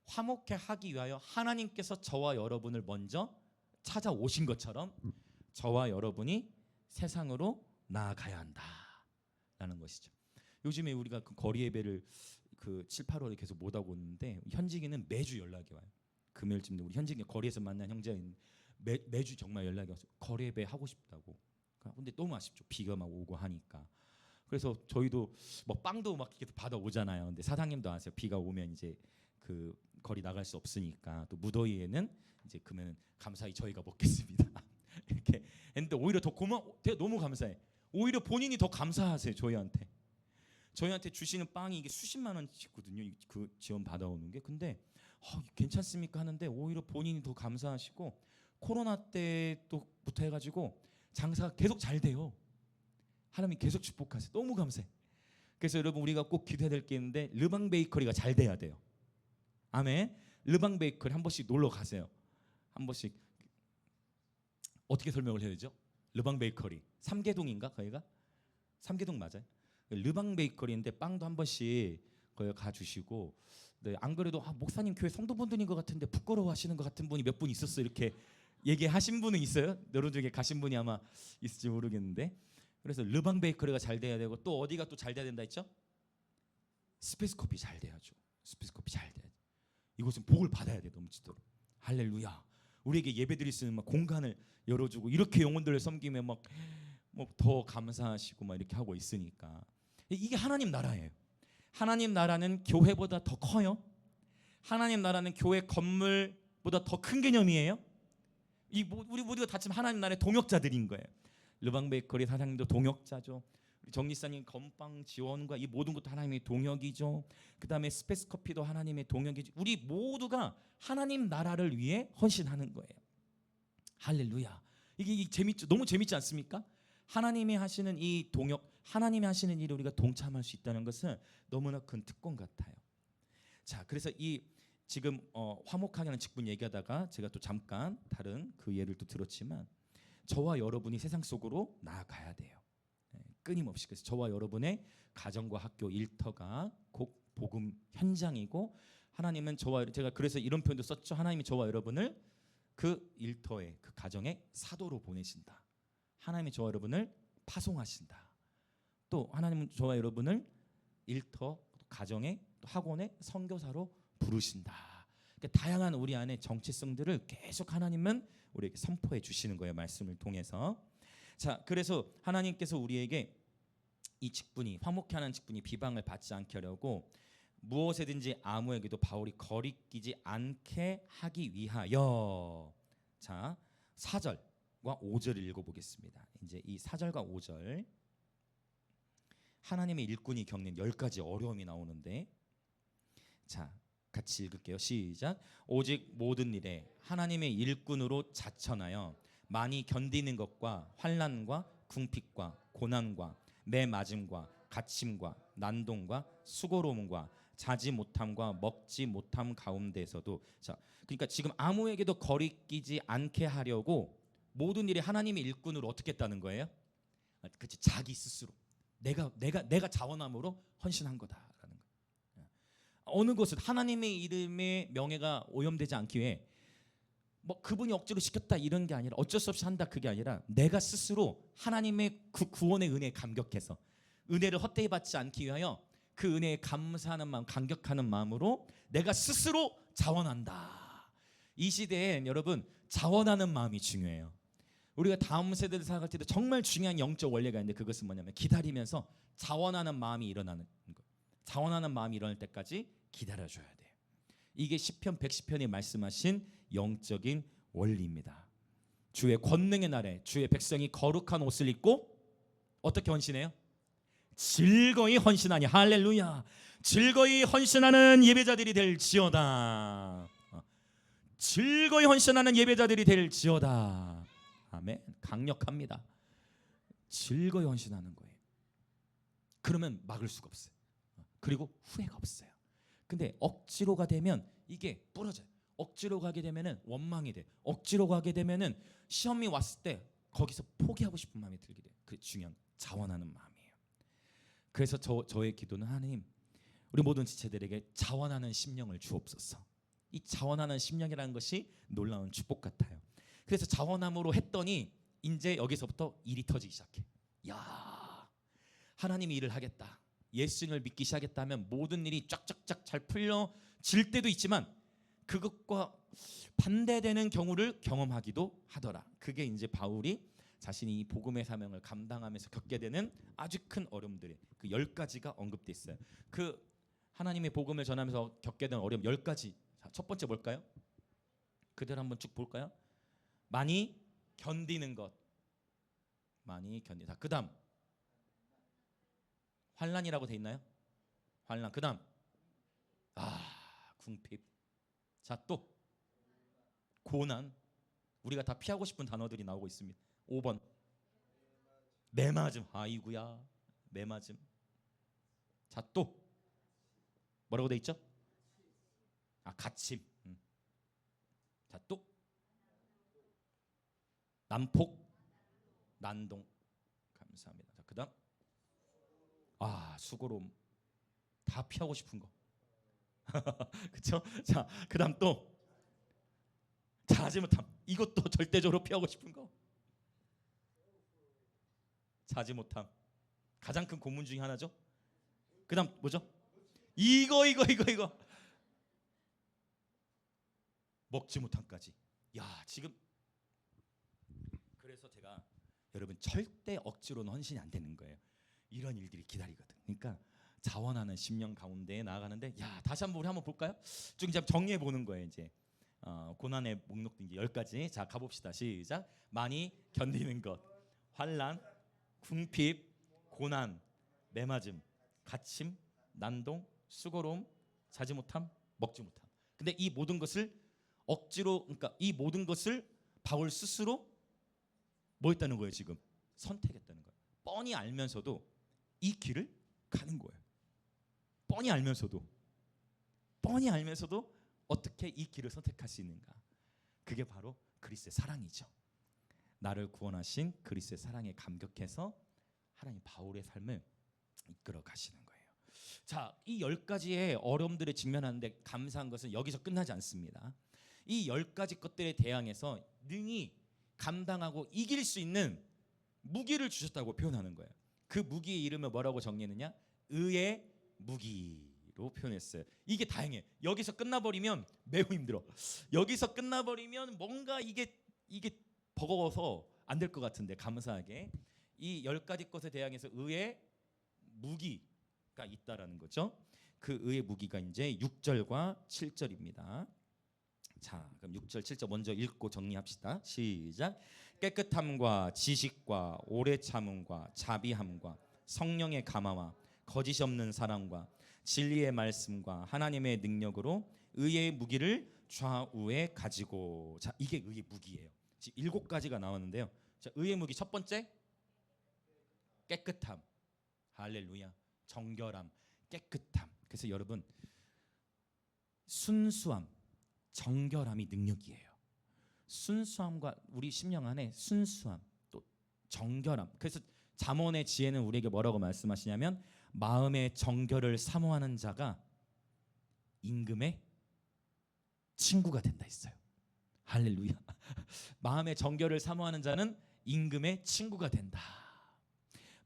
화목해 하기 위하여 하나님께서 저와 여러분을 먼저 찾아오신 것처럼 저와 여러분이 세상으로 나아가야 한다라는 것이죠. 요즘에 우리가 그 거리 예배를 그 7, 8월에 계속 못 하고 있는데, 현직이는 매주 연락이 와요. 금요일쯤 우리 현직이 거리에서 만난 형제가 매주 정말 연락이 와서 거리 예배 하고 싶다고. 근데 너무 아쉽죠. 비가 막 오고 하니까. 그래서 저희도 뭐 빵도 막 이렇게 받아 오잖아요. 근데 사장님도 아세요. 비가 오면 이제 그 거리 나갈 수 없으니까 또 무더위에는 이제 그러면 감사히 저희가 먹겠습니다. 이렇게 했는데 오히려 더 너무 감사해. 오히려 본인이 더 감사하세요. 저희한테 주시는 빵이 이게 수십만 원씩거든요. 그 지원 받아오는 게. 근데 괜찮습니까 하는데 오히려 본인이 더 감사하시고, 코로나 때부터 해가지고 장사가 계속 잘 돼요. 하나님 계속 축복하세요. 너무 감사해. 그래서 여러분 우리가 꼭 기도해야 될 게 있는데, 르방 베이커리가 잘 돼야 돼요. 아멘. 르방 베이커리 한 번씩 놀러 가세요. 한 번씩. 어떻게 설명을 해야 되죠? 르방 베이커리 삼계동인가? 거기가? 삼계동 맞아요? 르방 베이커리인데 빵도 한 번씩 거기 가주시고. 네, 안 그래도 목사님 교회 성도분들인 것 같은데 부끄러워하시는 것 같은 분이 몇 분 있었어요. 이렇게 얘기하신 분은 있어요. 여러분 중에 가신 분이 아마 있을지 모르겠는데. 그래서 르방 베이커리가 잘 돼야 되고, 또 어디가 또 잘 돼야 된다 했죠? 스페이스 커피 잘 돼야죠. 스페이스 커피 잘 돼야죠. 이곳은 복을 받아야 돼, 넘치도록. 할렐루야. 우리에게 예배드릴 수 있는 막 공간을 열어주고, 이렇게 영혼들을 섬기면 막 더 감사하시고 막 이렇게 하고 있으니까. 이게 하나님 나라예요. 하나님 나라는 교회보다 더 커요. 하나님 나라는 교회 건물보다 더 큰 개념이에요. 우리 모두가 다 지금 하나님 나라의 동역자들인 거예요. 르방 베이커리 사장님도 동역자죠. 정리사님 건빵 지원과 이 모든 것도 하나님의 동역이죠. 그 다음에 스페이스 커피도 하나님의 동역이죠. 우리 모두가 하나님 나라를 위해 헌신하는 거예요. 할렐루야. 이게 재밌죠. 너무 재밌지 않습니까? 하나님이 하시는 이 동역, 하나님이 하시는 일에 우리가 동참할 수 있다는 것은 너무나 큰 특권 같아요. 자, 그래서 이 지금 화목하게 하는 직분 얘기하다가 제가 또 잠깐 다른 그 예를 또 들었지만, 저와 여러분이 세상 속으로 나아가야 돼요. 끊임없이. 그래서 저와 여러분의 가정과 학교 일터가 곧 복음 현장이고, 하나님은 제가 그래서 이런 표현도 썼죠. 하나님이 저와 여러분을 그 일터에, 그 가정에 사도로 보내신다. 하나님이 저와 여러분을 파송하신다. 또 하나님은 저와 여러분을 일터, 가정에, 또 학원에 선교사로 부르신다. 그러니까 다양한 우리 안에 정체성들을 계속 하나님은 우리에게 선포해 주시는 거예요. 말씀을 통해서. 자, 그래서 하나님께서 우리에게 이 직분이, 화목케 하는 직분이 비방을 받지 않게 하려고 무엇에든지 아무에게도 바울이 거리끼지 않게 하기 위하여. 자, 4절과 5절을 읽어보겠습니다. 이제 이 4절과 5절, 하나님의 일꾼이 겪는 10가지 어려움이 나오는데, 자, 같이 읽을게요. 시작. 오직 모든 일에 하나님의 일꾼으로 자천하여 많이 견디는 것과 환난과 궁핍과 고난과 매 맞음과 갇힘과 난동과 수고로움과 자지 못함과 먹지 못함 가운데서도. 자, 그러니까 지금 아무에게도 거리끼지 않게 하려고 모든 일에 하나님의 일꾼으로 어떻게 했다는 거예요? 그렇지, 자기 스스로 내가 자원함으로 헌신한 거다라는 거예요. 어느 것은 하나님의 이름의 명예가 오염되지 않기 위해 뭐 그분이 억지로 시켰다 이런 게 아니라, 어쩔 수 없이 한다 그게 아니라, 내가 스스로 하나님의 구원의 은혜에 감격해서 은혜를 헛되이 받지 않기 위하여 그 은혜에 감사하는 마음, 감격하는 마음으로 내가 스스로 자원한다. 이 시대엔 여러분, 자원하는 마음이 중요해요. 우리가 다음 세대를 살아갈 때도 정말 중요한 영적 원리가 있는데, 그것은 뭐냐면 기다리면서 자원하는 마음이 일어나는 거예요. 자원하는 마음이 일어날 때까지 기다려줘야 돼요. 이게 시편 110편이 말씀하신 영적인 원리입니다. 주의 권능의 날에 주의 백성이 거룩한 옷을 입고 어떻게 헌신해요? 즐거이 헌신하니. 할렐루야. 즐거이 헌신하는 예배자들이 될지어다. 즐거이 헌신하는 예배자들이 될지어다. 아멘. 강력합니다. 즐거이 헌신하는 거예요. 그러면 막을 수가 없어요. 그리고 후회가 없어요. 근데 억지로가 되면 이게 부러져요. 억지로 가게 되면은 원망이 돼. 억지로 가게 되면은 시험이 왔을 때 거기서 포기하고 싶은 마음이 들게 돼. 그 중요한 자원하는 마음이에요. 그래서 저의 기도는, 하나님, 우리 모든 지체들에게 자원하는 심령을 주옵소서. 이 자원하는 심령이라는 것이 놀라운 축복 같아요. 그래서 자원함으로 했더니 이제 여기서부터 일이 터지기 시작해. 야, 하나님이 일을 하겠다. 예수님을 믿기 시작했다면 모든 일이 쫙쫙쫙 잘 풀려질 때도 있지만 그것과 반대되는 경우를 경험하기도 하더라. 그게 이제 바울이 자신이 이 복음의 사명을 감당하면서 겪게 되는 아주 큰 어려움들이, 그 10가지가 언급돼 있어요. 그 하나님의 복음을 전하면서 겪게 되는 어려움 10가지. 자, 첫 번째 뭘까요? 그대로 한번 쭉 볼까요? 많이 견디는 것. 많이 견디다. 그다음 환난이라고 돼 있나요? 환난. 그다음 궁핍. 자, 또 고난. 우리가 다 피하고 싶은 단어들이 나오고 있습니다. 5번 매맞음. 아이구야, 매맞음. 자, 또 뭐라고 돼 있죠? 갇힘. 자, 또 난폭, 난동. 감사합니다. 자, 그다음 수고로움. 다 피하고 싶은 거. 그렇죠? 자, 그다음 또 자지 못함. 이것도 절대적으로 피하고 싶은 거. 자지 못함. 가장 큰 고문 중에 하나죠. 그다음 뭐죠? 이거 먹지 못함까지. 야, 지금 그래서 제가 여러분, 절대 억지로는 헌신이 안 되는 거예요. 이런 일들이 기다리거든. 그러니까 자원하는 심령 가운데 나아가는데, 야, 다시 한번 우리 한번 볼까요? 쭉 이제 정리해 보는 거예요. 이제 고난의 목록도 이제 10가지. 자, 가봅시다. 시작. 많이 견디는 것, 환난, 궁핍, 고난, 매맞음, 갇힘, 난동, 수고로움, 자지 못함, 먹지 못함. 근데 이 모든 것을 억지로, 그러니까 이 모든 것을 바울 스스로 뭐 했다는 거예요? 지금 선택했다는 거예요. 뻔히 알면서도 이 길을 가는 거예요. 뻔히 알면서도 어떻게 이 길을 선택할 수 있는가? 그게 바로 그리스도의 사랑이죠. 나를 구원하신 그리스도의 사랑에 감격해서 하나님 바울의 삶을 이끌어 가시는 거예요. 자, 이 10가지의 어려움들에 직면하는데 감사한 것은 여기서 끝나지 않습니다. 이 10가지 것들에 대항해서 능히 감당하고 이길 수 있는 무기를 주셨다고 표현하는 거예요. 그 무기의 이름을 뭐라고 정리했느냐? 의의 무기로 표현했어요. 이게 다행이에요. 여기서 끝나버리면 매우 힘들어. 여기서 끝나버리면 뭔가 이게 버거워서 안 될 것 같은데, 감사하게 이 10가지 것에 대항해서 의의 무기가 있다라는 거죠. 그 의의 무기가 이제 6절과 7절입니다. 자, 그럼 6절 7절 먼저 읽고 정리합시다. 시작. 깨끗함과 지식과 오래 참음과 자비함과 성령의 감화와 거짓이 없는 사랑과 진리의 말씀과 하나님의 능력으로 의의 무기를 좌우에 가지고. 자, 이게 의의 무기예요. 지금 7가지가 나왔는데요. 자, 의의 무기 첫 번째 깨끗함. 할렐루야. 정결함, 깨끗함. 그래서 여러분, 순수함, 정결함이 능력이에요. 순수함과 우리 심령 안에 순수함, 또 정결함. 그래서 잠언의 지혜는 우리에게 뭐라고 말씀하시냐면 마음의 정결을 사모하는 자가 임금의 친구가 된다 했어요. 할렐루야. 마음의 정결을 사모하는 자는 임금의 친구가 된다.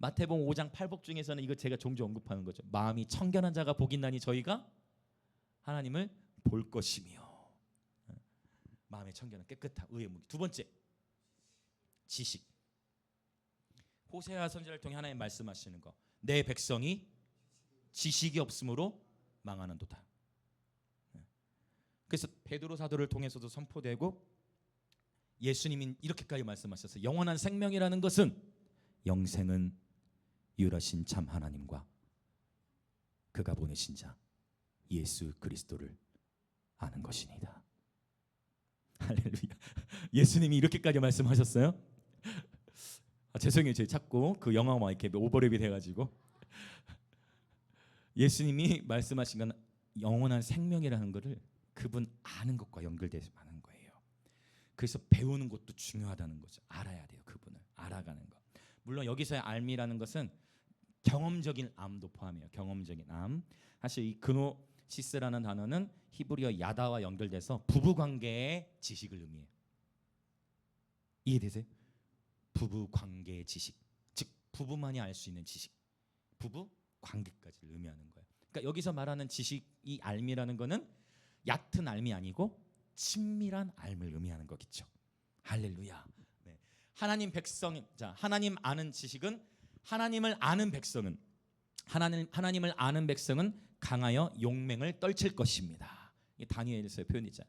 마태복음 5장 8복 중에서는 이거 제가 종종 언급하는 거죠. 마음이 청결한 자가 복이 있나니 저희가 하나님을 볼 것이며. 마음의 청결은 깨끗함, 의의 무기. 두 번째 지식. 호세아 선지자를 통해 하나님 말씀하시는 거. 내 백성이 지식이 없으므로 망하는도다. 그래서 베드로 사도를 통해서도 선포되고 예수님이 이렇게까지 말씀하셨어요. 영원한 생명이라는 것은 영생은 유일하신 참 하나님과 그가 보내신 자 예수 그리스도를 아는 것이니이다. 할렐루야. 예수님이 이렇게까지 말씀하셨어요? 죄송해요. 제가 자꾸 그 영어만 이렇게 오버랩이 돼가지고. 예수님이 말씀하신 건 영원한 생명이라는 것을 그분 아는 것과 연결돼서 하는 거예요. 그래서 배우는 것도 중요하다는 거죠. 알아야 돼요. 그분을 알아가는 것. 물론 여기서의 알미라는 것은 경험적인 암도 포함해요. 경험적인 암. 사실 이 그노시스라는 단어는 히브리어 야다와 연결돼서 부부관계의 지식을 의미해요. 이해되세요? 부부관계의 지식, 즉 부부만이 알 수 있는 지식, 부부 관계까지를 의미하는 거예요. 그러니까 여기서 말하는 지식이 알미라는 거는 얕은 알미 아니고 친밀한 알을 의미하는 거겠죠. 할렐루야. 네. 하나님 백성, 자, 하나님 아는 지식은 하나님을 아는 백성은 하나님을 아는 백성은 강하여 용맹을 떨칠 것입니다. 이 다니엘서의 표현이죠.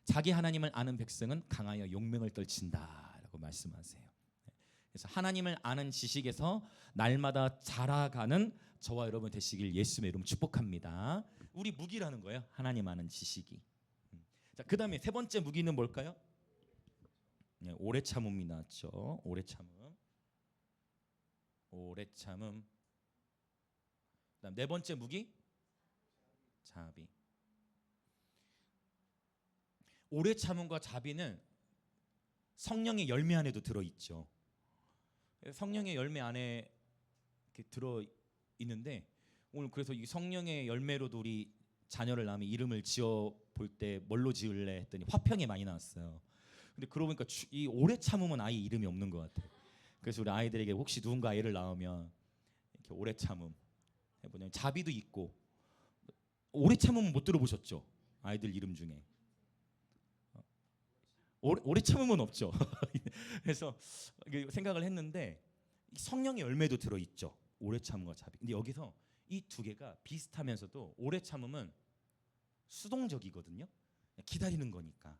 자기 하나님을 아는 백성은 강하여 용맹을 떨친다라고 말씀하세요. 그래서 하나님을 아는 지식에서 날마다 자라가는 저와 여러분 되시길 예수님의 이름 축복합니다. 우리 무기라는 거예요. 하나님 아는 지식이. 자, 그다음에 세 번째 무기는 뭘까요? 네, 오래 참음이 나왔죠. 오래 참음. 오래 참음. 그다음 네 번째 무기 자비. 오래 참음과 자비는 성령의 열매 안에도 들어 있죠. 성령의 열매 안에 이렇게 들어 있는데 오늘 그래서 이 성령의 열매로도 우리 자녀를 낳으면 이름을 지어 볼 때 뭘로 지을래 했더니 화평이 많이 나왔어요. 근데 그러고 보니까 이 오래 참음은 아예 이름이 없는 것 같아요. 그래서 우리 아이들에게 혹시 누군가 애를 낳으면 이렇게 오래 참음 해보면 자비도 있고. 오래 참음은 못 들어보셨죠? 아이들 이름 중에 오래 참음은 없죠. 그래서 생각을 했는데 성령의 열매도 들어 있죠. 오래 참음과 자비. 근데 여기서 이 두 개가 비슷하면서도 오래 참음은 수동적이거든요. 기다리는 거니까.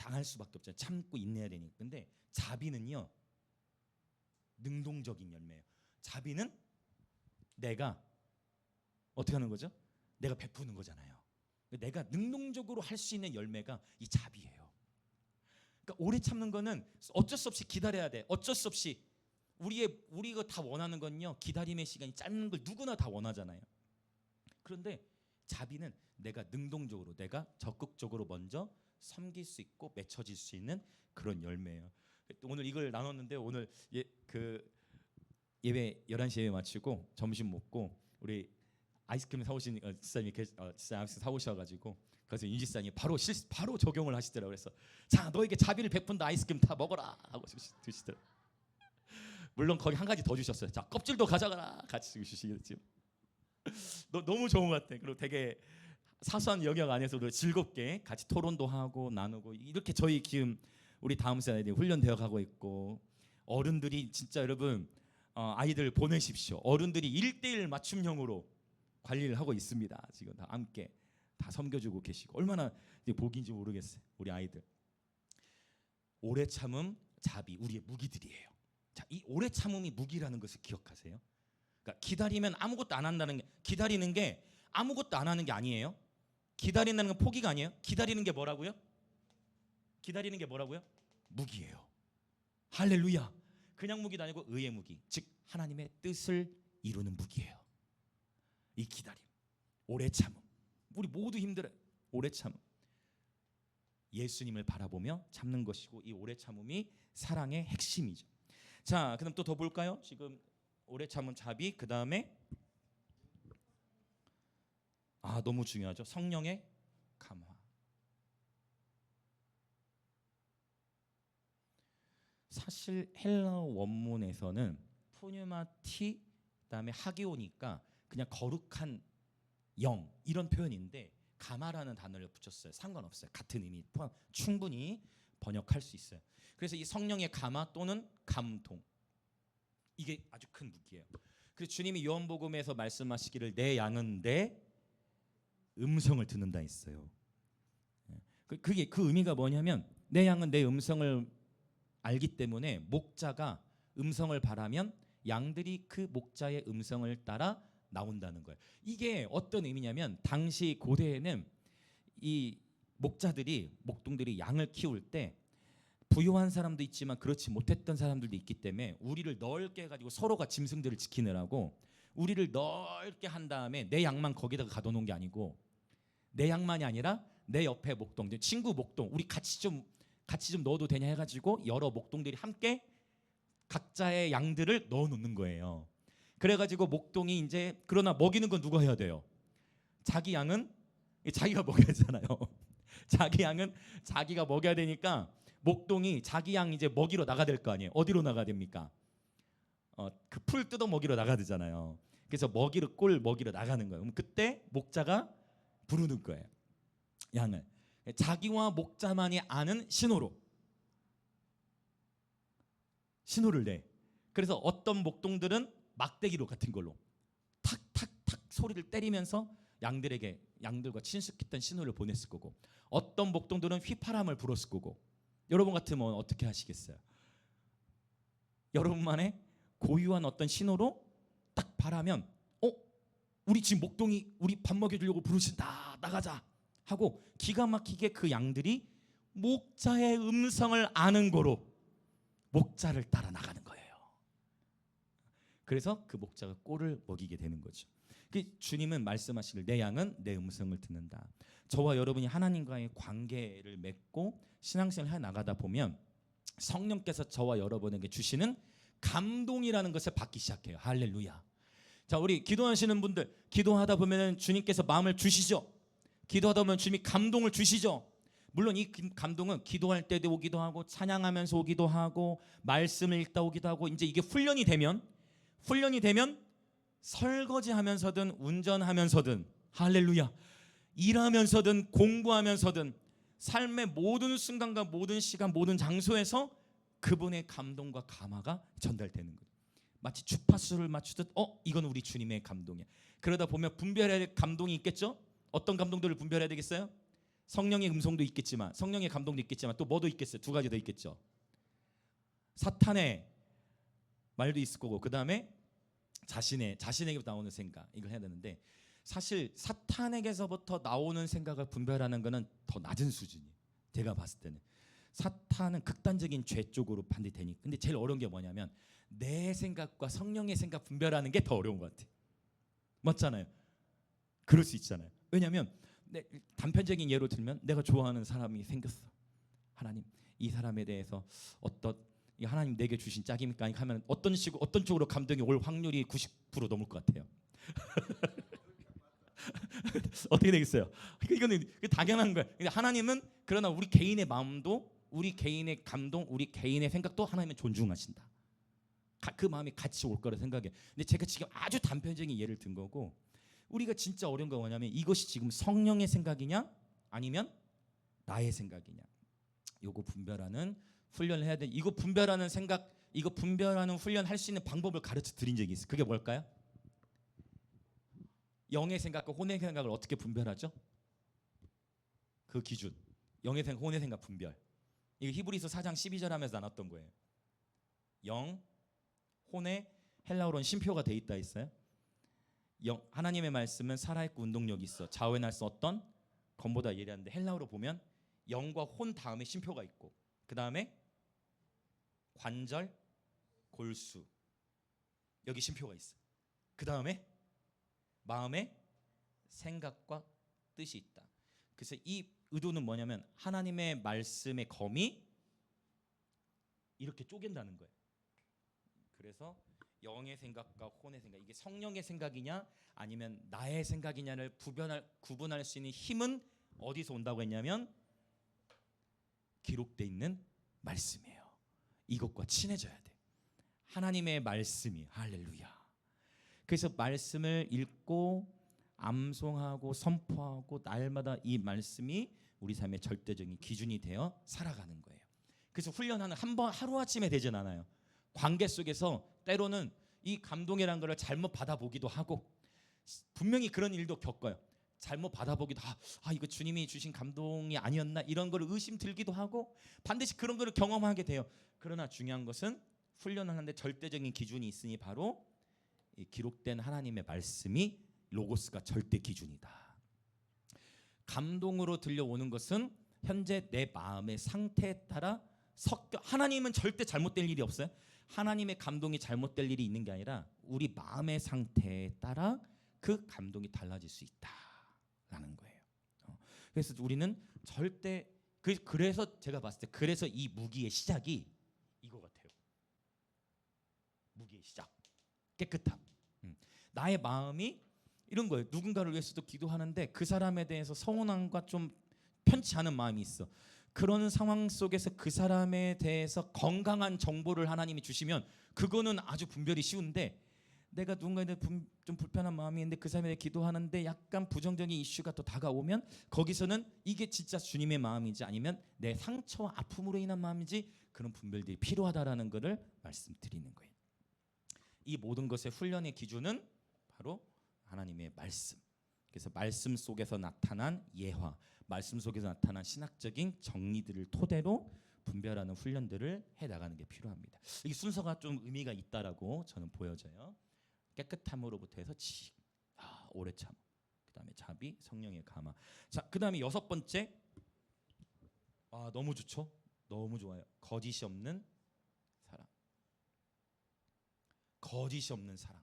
당할 수밖에 없잖아요. 참고 인내해야 되니까. 근데 자비는요, 능동적인 열매예요. 자비는 내가 어떻게 하는 거죠? 내가 베푸는 거잖아요. 내가 능동적으로 할 수 있는 열매가 이 자비예요. 그러니까 오래 참는 거는 어쩔 수 없이 기다려야 돼. 어쩔 수 없이 우리가 다 원하는 건요, 기다림의 시간이 짧은 걸 누구나 다 원하잖아요. 그런데 자비는 내가 능동적으로, 내가 적극적으로 먼저 섬길 수 있고 맺혀질 수 있는 그런 열매예요. 오늘 이걸 나눴는데, 오늘 예배 11시 예배 마치고 점심 먹고 우리 아이스크림 사오신 지사님이 지사님 사오셔가지고, 그래서 윤 지사님이 바로 적용을 하시더라고요. 그래서 자, 너에게 자비를 베푼다, 아이스크림 다 먹어라 하고 드시더라고요. 물론 거기 한 가지 더 주셨어요. 자, 껍질도 가져가라 같이 주시겠지. 너무 좋은 것 같아. 그리고 되게 사소한 영역 안에서도 즐겁게 같이 토론도 하고 나누고, 이렇게 저희 지금 우리 다음 세대들이 훈련되어 가고 있고, 어른들이 진짜 여러분 아이들 보내십시오. 어른들이 1:1 맞춤형으로 관리를 하고 있습니다. 지금 다 함께 다 섬겨주고 계시고, 얼마나 복인지 모르겠어요. 우리 아이들 오래 참음, 자비, 우리의 무기들이에요. 자, 이 오래 참음이 무기라는 것을 기억하세요. 그러니까 기다리면 아무것도 안 한다는 게, 기다리는 게 아무것도 안 하는 게 아니에요. 기다린다는 건 포기가 아니에요. 기다리는 게 뭐라고요? 기다리는 게 뭐라고요? 무기예요. 할렐루야. 그냥 무기도 아니고 의의 무기, 즉 하나님의 뜻을 이루는 무기예요. 이 기다림, 오래 참음. 우리 모두 힘들어요. 오래 참음, 예수님을 바라보며 참는 것이고, 이 오래 참음이 사랑의 핵심이죠. 자, 그럼 또 더 볼까요? 지금 오래 참은 자비, 그 다음에 너무 중요하죠. 성령의 감화. 사실 헬라어 원문에서는 푸뉴마티, 그다음에 하기오니까 그냥 거룩한 영, 이런 표현인데 가마라는 단어를 붙였어요. 상관없어요. 같은 의미 충분히 번역할 수 있어요. 그래서 이 성령의 감화 또는 감동, 이게 아주 큰 무기예요. 그래서 주님이 요한복음에서 말씀하시기를 내 양은 내 음성을 듣는다 했어요. 그게 그 의미가 뭐냐면, 내 양은 내 음성을 알기 때문에 목자가 음성을 바라면 양들이 그 목자의 음성을 따라 나온다는 거예요. 이게 어떤 의미냐면, 당시 고대에는 이 목동들이 양을 키울 때 부유한 사람도 있지만 그렇지 못했던 사람들도 있기 때문에 우리를 넓게 해가지고 서로가 짐승들을 지키느라고 우리를 넓게 한 다음에 내 양만 거기다가 가둬놓은 게 아니고, 내 양만이 아니라 내 옆에 목동, 친구 목동, 우리 같이 좀 넣어도 되냐 해가지고 여러 목동들이 함께 각자의 양들을 넣어놓는 거예요. 그래가지고 목동이 이제, 그러나 먹이는 건 누가 해야 돼요? 자기 양은 자기가 먹여야 되잖아요. 자기 양은 자기가 먹여야 되니까 목동이 자기 양 이제 먹이러 나가야 될 거 아니에요. 어디로 나가야 됩니까? 그 풀 뜯어 먹이러 나가야 되잖아요. 그래서 꼴 먹이러 나가는 거예요. 그럼 그때 목자가 부르는 거예요. 양을 자기와 목자만이 아는 신호를 내. 그래서 어떤 목동들은 막대기로 같은 걸로 탁탁탁 소리를 때리면서 양들과 친숙했던 신호를 보냈을 거고, 어떤 목동들은 휘파람을 불었을 거고. 여러분 같으면 어떻게 하시겠어요? 여러분만의 고유한 어떤 신호로 딱 바라면, 우리 지금 목동이 우리 밥 먹여주려고 부르신다, 나가자 하고 기가 막히게 그 양들이 목자의 음성을 아는 거로 목자를 따라 나가는 거예요. 그래서 그 목자가 꼴을 먹이게 되는 거죠. 주님은 말씀하시길 내 양은 내 음성을 듣는다. 저와 여러분이 하나님과의 관계를 맺고 신앙생활을 해나가다 보면 성령께서 저와 여러분에게 주시는 감동이라는 것을 받기 시작해요. 할렐루야. 자, 우리 기도하시는 분들, 기도하다 보면 주님께서 마음을 주시죠. 기도하다 보면 주님이 감동을 주시죠. 물론 이 감동은 기도할 때도 오기도 하고, 찬양하면서 오기도 하고, 말씀을 읽다 오기도 하고, 이제 이게 훈련이 되면 설거지하면서든 운전하면서든, 할렐루야, 일하면서든 공부하면서든 삶의 모든 순간과 모든 시간, 모든 장소에서 그분의 감동과 감화가 전달되는 거예요. 마치 주파수를 맞추듯 이건 우리 주님의 감동이야. 그러다 보면 분별해야 될 감동이 있겠죠. 어떤 감동들을 분별해야 되겠어요? 성령의 음성도 있겠지만, 성령의 감동도 있겠지만 또 뭐도 있겠어요? 두 가지 더 있겠죠. 사탄의 말도 있을 거고, 그 다음에 자신에게부터 나오는 생각, 이걸 해야 되는데, 사실 사탄에게서부터 나오는 생각을 분별하는 것은 더 낮은 수준이에요. 제가 봤을 때는 사탄은 극단적인 죄 쪽으로 반대 되니까. 근데 제일 어려운 게 뭐냐면 내 생각과 성령의 생각 분별하는 게 더 어려운 것 같아요. 맞잖아요. 그럴 수 있잖아요. 왜냐하면 단편적인 예로 들면, 내가 좋아하는 사람이 생겼어. 하나님, 이 사람에 대해서 하나님 내게 주신 짝입니까? 하면 어떤 쪽으로 감동이 올 확률이 90% 넘을 것 같아요. 어떻게 되겠어요? 이거는 당연한 거예요. 근데 하나님은 그러나 우리 개인의 마음도, 우리 개인의 감동, 우리 개인의 생각도 하나님은 존중하신다. 그 마음이 같이 올 거라 생각해. 근데 제가 지금 아주 단편적인 예를 든 거고, 우리가 진짜 어려운 거 뭐냐면 이것이 지금 성령의 생각이냐 아니면 나의 생각이냐, 요거 분별하는 훈련을 해야 돼. 이거 분별하는 훈련 할 수 있는 방법을 가르쳐 드린 적이 있어요. 그게 뭘까요? 영의 생각과 혼의 생각을 어떻게 분별하죠? 그 기준, 영의 생각, 혼의 생각 분별. 이거 히브리서 4장 12절 하면서 나눴던 거예요. 영, 혼의 헬라어로는 쉼표가 돼 있다 했어요. 하나님의 말씀은 살아있고 운동력이 있어. 좌우의 수 어떤 검보다 예리한데, 헬라어로 보면 영과 혼 다음에 쉼표가 있고, 그 다음에 관절, 골수, 여기 쉼표가 있어. 그 다음에 마음에 생각과 뜻이 있다. 그래서 이 의도는 뭐냐면 하나님의 말씀의 검이 이렇게 쪼갠다는 거예요. 그래서 영의 생각과 혼의 생각, 이게 성령의 생각이냐 아니면 나의 생각이냐를 구분할 수 있는 힘은 어디서 온다고 했냐면 기록되어 있는 말씀이에요. 이것과 친해져야 돼. 하나님의 말씀이, 할렐루야. 그래서 말씀을 읽고 암송하고 선포하고 날마다 이 말씀이 우리 삶의 절대적인 기준이 되어 살아가는 거예요. 그래서 훈련하는 하루아침에 되진 않아요. 관계 속에서 때로는 이 감동이라는 걸 잘못 받아보기도 하고, 분명히 그런 일도 겪어요. 잘못 받아보기도 이거 주님이 주신 감동이 아니었나, 이런 걸 의심 들기도 하고, 반드시 그런 걸 경험하게 돼요. 그러나 중요한 것은 훈련을 하는데 절대적인 기준이 있으니 바로 이 기록된 하나님의 말씀이 로고스가 절대 기준이다. 감동으로 들려오는 것은 현재 내 마음의 상태에 따라 하나님은 절대 잘못될 일이 없어요. 하나님의 감동이 잘못될 일이 있는 게 아니라 우리 마음의 상태에 따라 그 감동이 달라질 수 있다라는 거예요. 그래서 우리는 절대, 그래서 제가 봤을 때 그래서 이 무기의 시작이 이거 같아요. 무기의 시작, 깨끗함. 나의 마음이 이런 거예요. 누군가를 위해서도 기도하는데 그 사람에 대해서 서운함과 좀 편치 않은 마음이 있어. 그런 상황 속에서 그 사람에 대해서 건강한 정보를 하나님이 주시면 그거는 아주 분별이 쉬운데, 내가 누군가에 대해 좀 불편한 마음이 있는데 그 사람에 대해 기도하는데 약간 부정적인 이슈가 또 다가오면 거기서는 이게 진짜 주님의 마음인지 아니면 내 상처와 아픔으로 인한 마음인지, 그런 분별들이 필요하다라는 것을 말씀드리는 거예요. 이 모든 것의 훈련의 기준은 바로 하나님의 말씀. 그래서 말씀 속에서 나타난 예화, 말씀 속에서 나타난 신학적인 정리들을 토대로 분별하는 훈련들을 해나가는 게 필요합니다. 이 순서가 좀 의미가 있다라고 저는 보여져요. 깨끗함으로부터 해서 오래 참, 그 다음에 자비, 성령의 감화. 자, 그 다음에 6번째, 너무 좋죠? 너무 좋아요. 거짓이 없는 사랑. 거짓이 없는 사랑.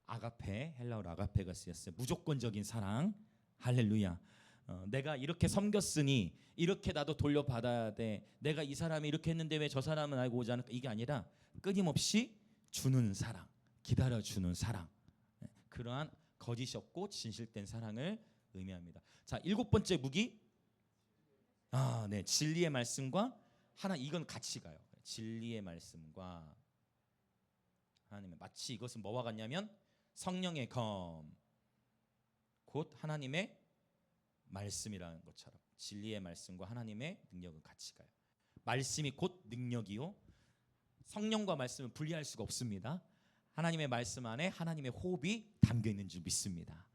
아가페, 헬라어로 아가페가 쓰였어요. 무조건적인 사랑. 할렐루야. 내가 이렇게 섬겼으니 이렇게 나도 돌려받아야 돼. 내가 이 사람이 이렇게 했는데 왜 저 사람은 알고 오지 않을까? 이게 아니라 끊임없이 주는 사랑, 기다려주는 사랑. 그러한 거짓이 없고 진실된 사랑을 의미합니다. 자, 7번째 무기. 네, 진리의 말씀과 이건 같이 가요. 진리의 말씀과 하나님의, 마치 이것은 뭐와 같냐면 성령의 검, 곧 하나님의 말씀이라는 것처럼 진리의 말씀과 하나님의 능력은 같이 가요. 말씀이 곧 능력이요, 성령과 말씀은 분리할 수가 없습니다. 하나님의 말씀 안에 하나님의 호흡이 담겨 있는 줄 믿습니다.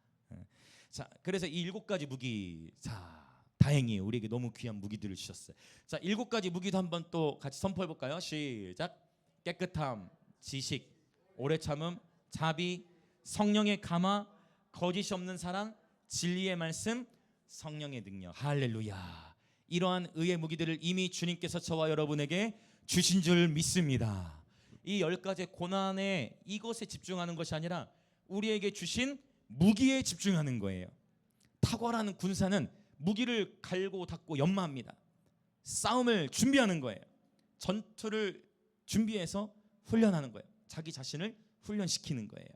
자, 그래서 이 7가지 무기, 자, 다행히 우리에게 너무 귀한 무기들을 주셨어요. 자, 7가지 무기도 한번 또 같이 선포해 볼까요? 시작. 깨끗함, 지식, 오래 참음, 자비, 성령의 감화, 거짓이 없는 사랑, 진리의 말씀, 성령의 능력. 할렐루야. 이러한 의의 무기들을 이미 주님께서 저와 여러분에게 주신 줄 믿습니다. 이 10가지 고난의 이것에 집중하는 것이 아니라 우리에게 주신 무기에 집중하는 거예요. 탁월한 군사는 무기를 갈고 닦고 연마합니다. 싸움을 준비하는 거예요. 전투를 준비해서 훈련하는 거예요. 자기 자신을 훈련시키는 거예요.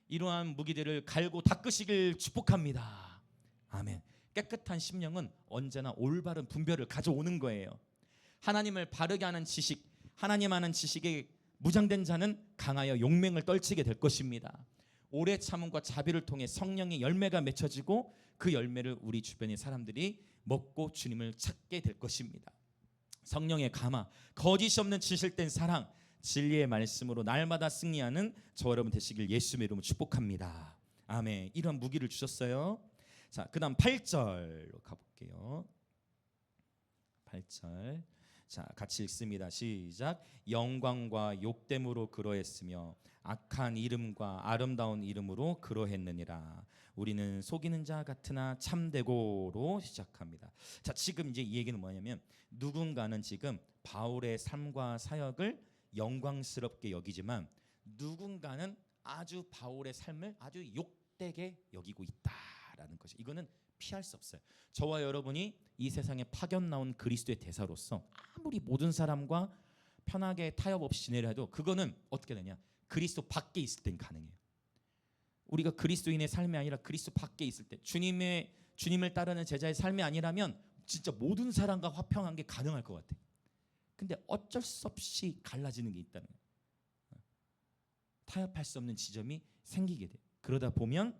이러한 무기들을 갈고 닦으시길 축복합니다. 아멘. 깨끗한 심령은 언제나 올바른 분별을 가져오는 거예요. 하나님을 바르게 하는 지식, 하나님 아는 지식에 무장된 자는 강하여 용맹을 떨치게 될 것입니다. 오래 참음과 자비를 통해 성령의 열매가 맺혀지고 그 열매를 우리 주변의 사람들이 먹고 주님을 찾게 될 것입니다. 성령의 감화, 거짓이 없는 진실된 사랑, 진리의 말씀으로 날마다 승리하는 저와 여러분 되시길 예수님의 이름으로 축복합니다. 아멘. 이런 무기를 주셨어요. 자, 그다음 8절로 가볼게요. 8절. 자, 같이 읽습니다. 시작. 영광과 욕됨으로 그러했으며 악한 이름과 아름다운 이름으로 그러했느니라. 우리는 속이는 자 같으나 참되고로 시작합니다. 자, 지금 이제 이 얘기는 뭐냐면 누군가는 지금 바울의 삶과 사역을 영광스럽게 여기지만 누군가는 아주 바울의 삶을 아주 욕되게 여기고 있다라는 것이, 이거는 피할 수 없어요. 저와 여러분이 이 세상에 파견 나온 그리스도의 대사로서 아무리 모든 사람과 편하게 타협 없이 지내려 해도 그거는 어떻게 되냐? 그리스도 밖에 있을 땐 가능해요. 우리가 그리스도인의 삶이 아니라 그리스도 밖에 있을 때, 주님을 따르는 제자의 삶이 아니라면 진짜 모든 사람과 화평한 게 가능할 것 같아. 근데 어쩔 수 없이 갈라지는 게 있다는 거예요. 타협할 수 없는 지점이 생기게 돼. 그러다 보면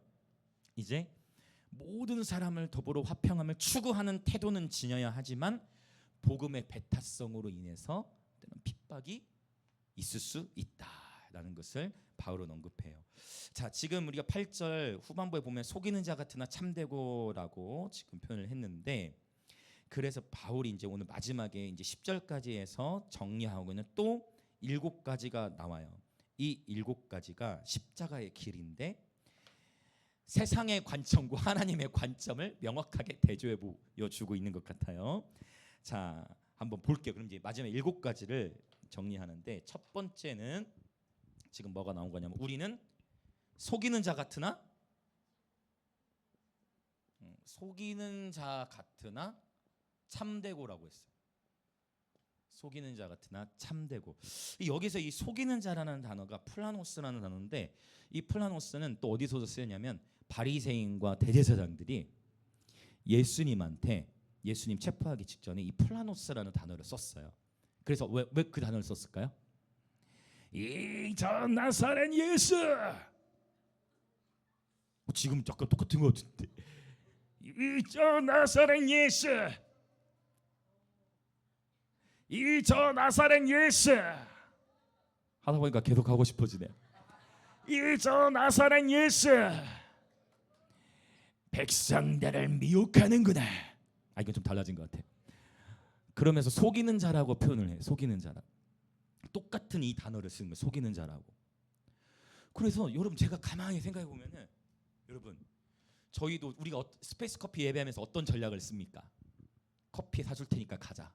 이제 모든 사람을 더불어 화평함을 추구하는 태도는 지녀야 하지만 복음의 배타성으로 인해서 때는 핍박이 있을 수 있다라는 것을 바울은 언급해요. 자, 지금 우리가 8절 후반부에 보면 속이는 자 같으나 참되고라고 지금 표현을 했는데, 그래서 바울이 이제 오늘 마지막에 이제 10절까지 해서 정리하고 있는 또 7가지가 나와요. 이 7가지가 십자가의 길인데 세상의 관점과 하나님의 관점을 명확하게 대조해 보여주고 있는 것 같아요. 자, 한번 볼게요. 그럼 이제 마지막 7가지를 정리하는데, 첫 번째는 지금 뭐가 나온 거냐면 우리는 속이는 자 같으나 참되고라고 했어요. 속이는 자 같으나 참되고. 여기서 이 속이는 자라는 단어가 플라노스라는 단어인데, 이 플라노스는 또 어디서 쓰였냐면 바리새인과 대제사장들이 예수님 체포하기 직전에 이 플라노스라는 단어를 썼어요. 그래서 왜 그 단어를 썼을까요? 이 저 나사렛 예수. 지금 약간 똑같은 것 같은데. 이 저 나사렛 예수. 이 저 나사렛 예수. 하다 보니까 계속 하고 싶어지네요. 이 저 나사렛 예수. 백성들을 미혹하는구나. 이건 좀 달라진 것 같아. 그러면서 속이는 자라고 표현을 해요. 속이는 자라. 똑같은 이 단어를 쓰는 거예요. 속이는 자라고. 그래서 여러분, 제가 가만히 생각해 보면은, 여러분, 저희도 우리가 스페이스 커피 예배하면서 어떤 전략을 씁니까? 커피 사줄 테니까 가자.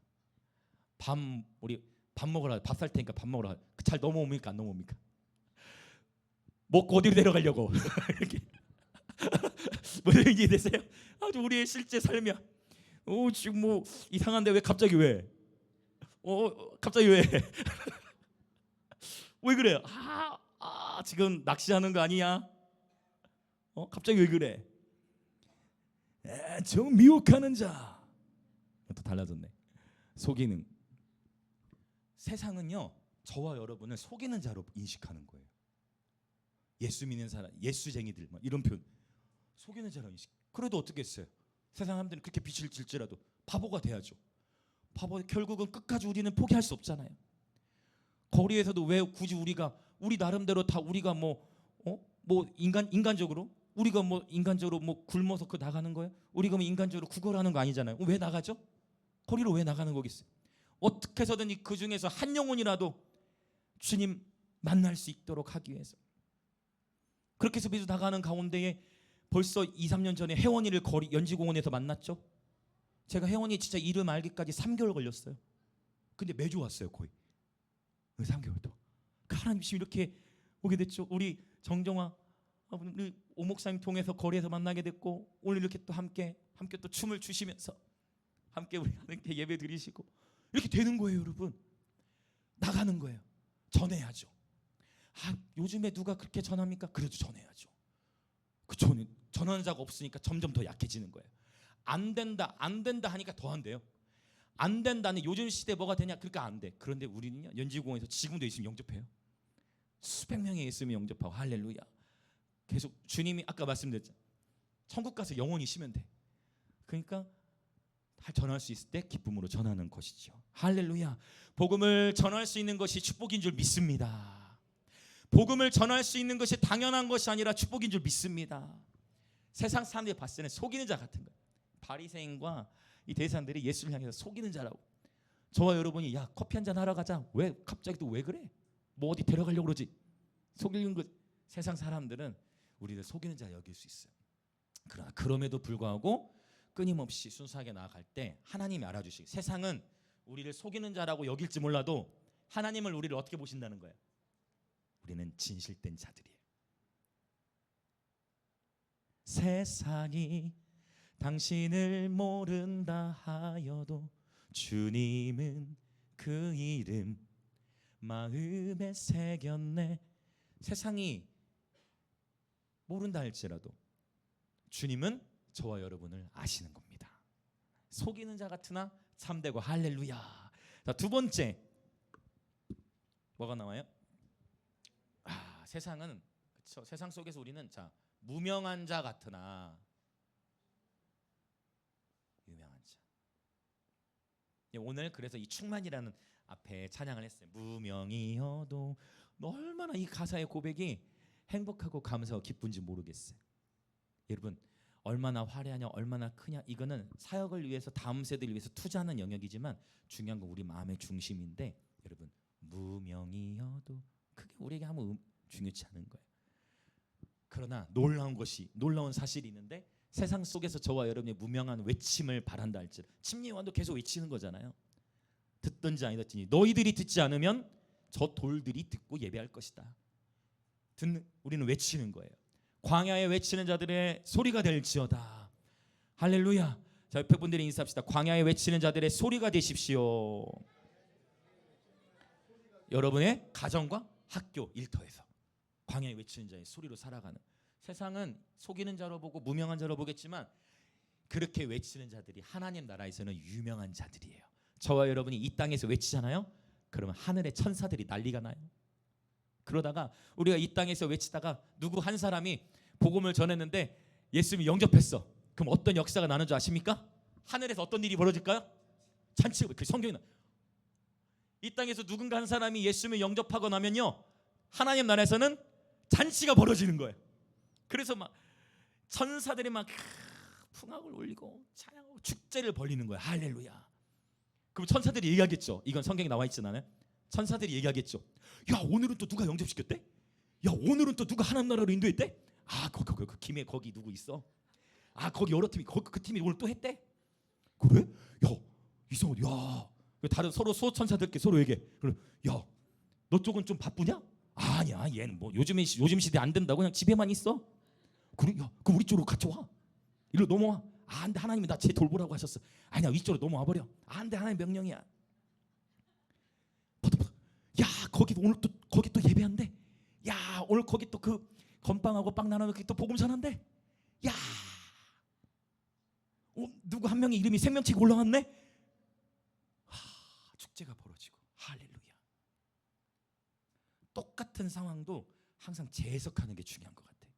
우리 밥 먹으러, 밥 살 테니까 밥 먹으러. 잘 넘어옵니까? 안 넘어옵니까? 먹고 어디로 내려가려고? 이렇게. 무슨 얘기 되세요? 아주 우리의 실제 삶이야. 지금 뭐 이상한데 왜 갑자기 왜? 갑자기 왜? 왜 그래? 지금 낚시하는 거 아니야? 갑자기 왜 그래? 저 미혹하는 자. 또 달라졌네. 속이는. 세상은요, 저와 여러분을 속이는 자로 인식하는 거예요. 예수 믿는 사람, 예수쟁이들, 이런 표현. 속이는 자로 인식. 그래도 어떻게 했어요? 세상 사람들은 그렇게 빛을 질지라도 바보가 돼야죠. 결국은 끝까지 우리는 포기할 수 없잖아요. 거리에서도 왜 굳이 우리 나름대로 다 우리가 인간적으로 우리가 뭐 인간적으로 뭐 굶어서 그 나가는 거예요? 우리가 뭐 인간적으로 구걸하는 거 아니잖아요. 왜 나가죠? 거리로 왜 나가는 거겠어요? 어떻게 해서든 그 중에서 한 영혼이라도 주님 만날 수 있도록 하기 위해서 그렇게 해서 매주 나가는 가운데에 벌써 2, 3년 전에 혜원이를 거리 연지공원에서 만났죠. 제가 혜원이 진짜 이름 알기까지 3개월 걸렸어요. 근데 매주 왔어요. 거의 3개월 동안. 하나님 지금 이렇게 오게 됐죠. 우리 정정화 우리 오목사님 통해서 거리에서 만나게 됐고 오늘 이렇게 또 함께 또 춤을 추시면서 함께 우리 하나님께 예배 드리시고 이렇게 되는 거예요. 여러분 나가는 거예요. 전해야죠. 요즘에 누가 그렇게 전합니까? 그래도 전해야죠. 그 전하는 자가 없으니까 점점 더 약해지는 거예요. 안 된다 하니까 더 안 돼요. 안 된다는 요즘 시대 뭐가 되냐? 그러니까 안 돼. 그런데 우리는요 연지공원에서 지금도 예수님 영접해요. 수백 명의 예수님이 영접하고 할렐루야. 계속 주님이 아까 말씀드렸죠. 천국 가서 영원히 쉬면 돼. 그러니까 전할 수 있을 때 기쁨으로 전하는 것이죠. 할렐루야. 복음을 전할 수 있는 것이 축복인 줄 믿습니다. 복음을 전할 수 있는 것이 당연한 것이 아니라 축복인 줄 믿습니다. 세상 사람들이 봤을 때는 속이는 자 같은 거예요. 바리새인과 이 대사들이 예수를 향해서 속이는 자라고. 저와 여러분이 야 커피 한잔 하러 가자. 왜 갑자기 또 왜 그래? 뭐 어디 데려가려고 그러지? 속이는 것. 세상 사람들은 우리를 속이는 자 여길 수 있어요. 그러나 그럼에도 불구하고 끊임없이 순수하게 나아갈 때 하나님이 알아주시고 세상은 우리를 속이는 자라고 여길지 몰라도 하나님을 우리를 어떻게 보신다는 거예요? 우리는 진실된 자들이에요. 세상이 당신을 모른다 하여도 주님은 그 이름 마음에 새겼네. 세상이 모른다 할지라도 주님은 저와 여러분을 아시는 겁니다. 속이는 자 같으나 참되고 할렐루야. 자, 두 번째 뭐가 나와요? 세상은 그렇죠. 세상 속에서 우리는 자 무명한 자 같으나 유명한 자. 오늘 그래서 이 충만이라는 앞에 찬양을 했어요. 무명이어도 얼마나 이 가사의 고백이 행복하고 감사하고 기쁜지 모르겠어요. 여러분 얼마나 화려하냐 얼마나 크냐 이거는 사역을 위해서 다음 세대를 위해서 투자하는 영역이지만 중요한 건 우리 마음의 중심인데 여러분 무명이어도 그게 우리에게 아무 중요치 않은 거예요. 그러나 놀라운 사실이 있는데 세상 속에서 저와 여러분의 무명한 외침을 바란다 할지라도 침례요한도 계속 외치는 거잖아요. 듣든지 아니 듣든지 너희들이 듣지 않으면 저 돌들이 듣고 예배할 것이다. 우리는 외치는 거예요. 광야에 외치는 자들의 소리가 될지어다. 할렐루야. 자, 옆에 분들이 인사합시다. 광야에 외치는 자들의 소리가 되십시오. 여러분의 가정과 학교, 일터에서 광야에 외치는 자의 소리로 살아가는. 세상은 속이는 자로 보고 무명한 자로 보겠지만 그렇게 외치는 자들이 하나님 나라에서는 유명한 자들이에요. 저와 여러분이 이 땅에서 외치잖아요. 그러면 하늘의 천사들이 난리가 나요. 그러다가 우리가 이 땅에서 외치다가 누구 한 사람이 복음을 전했는데 예수님이 영접했어. 그럼 어떤 역사가 나는 줄 아십니까? 하늘에서 어떤 일이 벌어질까요? 잔치가. 그 성경에 이 땅에서 누군가 한 사람이 예수님을 영접하고 나면요 하나님 나라에서는 잔치가 벌어지는 거예요. 그래서 막 천사들이 막 풍악을 올리고 찬양하고 축제를 벌이는 거예요. 할렐루야. 그럼 천사들이 얘기하겠죠. 이건 성경에 나와 있진 않아요. 천사들이 얘기하겠죠. 야 오늘은 또 누가 영접시켰대? 야 오늘은 또 누가 하나님 나라로 인도했대? 거기 김해 거기 누구 있어? 거기 여러 팀이 그 팀이 오늘 또 했대? 그래? 야 이성훈 야 다른 서로 수호천사들께 서로 얘기해. 그럼 야 너 쪽은 좀 바쁘냐? 아니야 얘는 뭐 요즘 시대 안 된다고 그냥 집에만 있어. 그래? 야 그럼 우리 쪽으로 같이 와. 이리로 넘어와. 안돼 하나님이 나 쟤 돌보라고 하셨어. 아니야 이쪽으로 넘어와 버려. 안돼 하나님 명령이야. 야 거기 오늘 또 거기 또 예배한대. 야 오늘 거기 또 그 건빵하고 빵 나눠놓기 또 복음 전한대. 야 누구 한 명의 이름이 생명책에 올라왔네. 축제가 벌어지고 할렐루야. 똑같은 상황도 항상 재해석하는 게 중요한 것 같아요.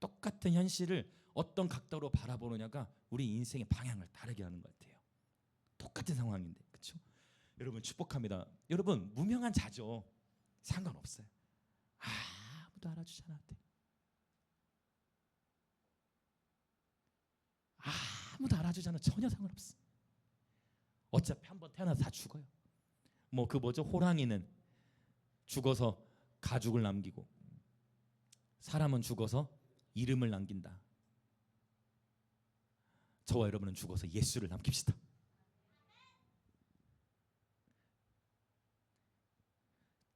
똑같은 현실을 어떤 각도로 바라보느냐가 우리 인생의 방향을 다르게 하는 것 같아요. 똑같은 상황인데 그렇죠? 여러분 축복합니다. 여러분 무명한 자죠. 상관없어요. 아무도 알아주지 않았대. 아무도 알아주잖아. 전혀 상관없어. 어차피 한번 태어나서 다 죽어요. 뭐 그 뭐죠? 호랑이는 죽어서 가죽을 남기고 사람은 죽어서 이름을 남긴다. 저와 여러분은 죽어서 예수를 남깁시다.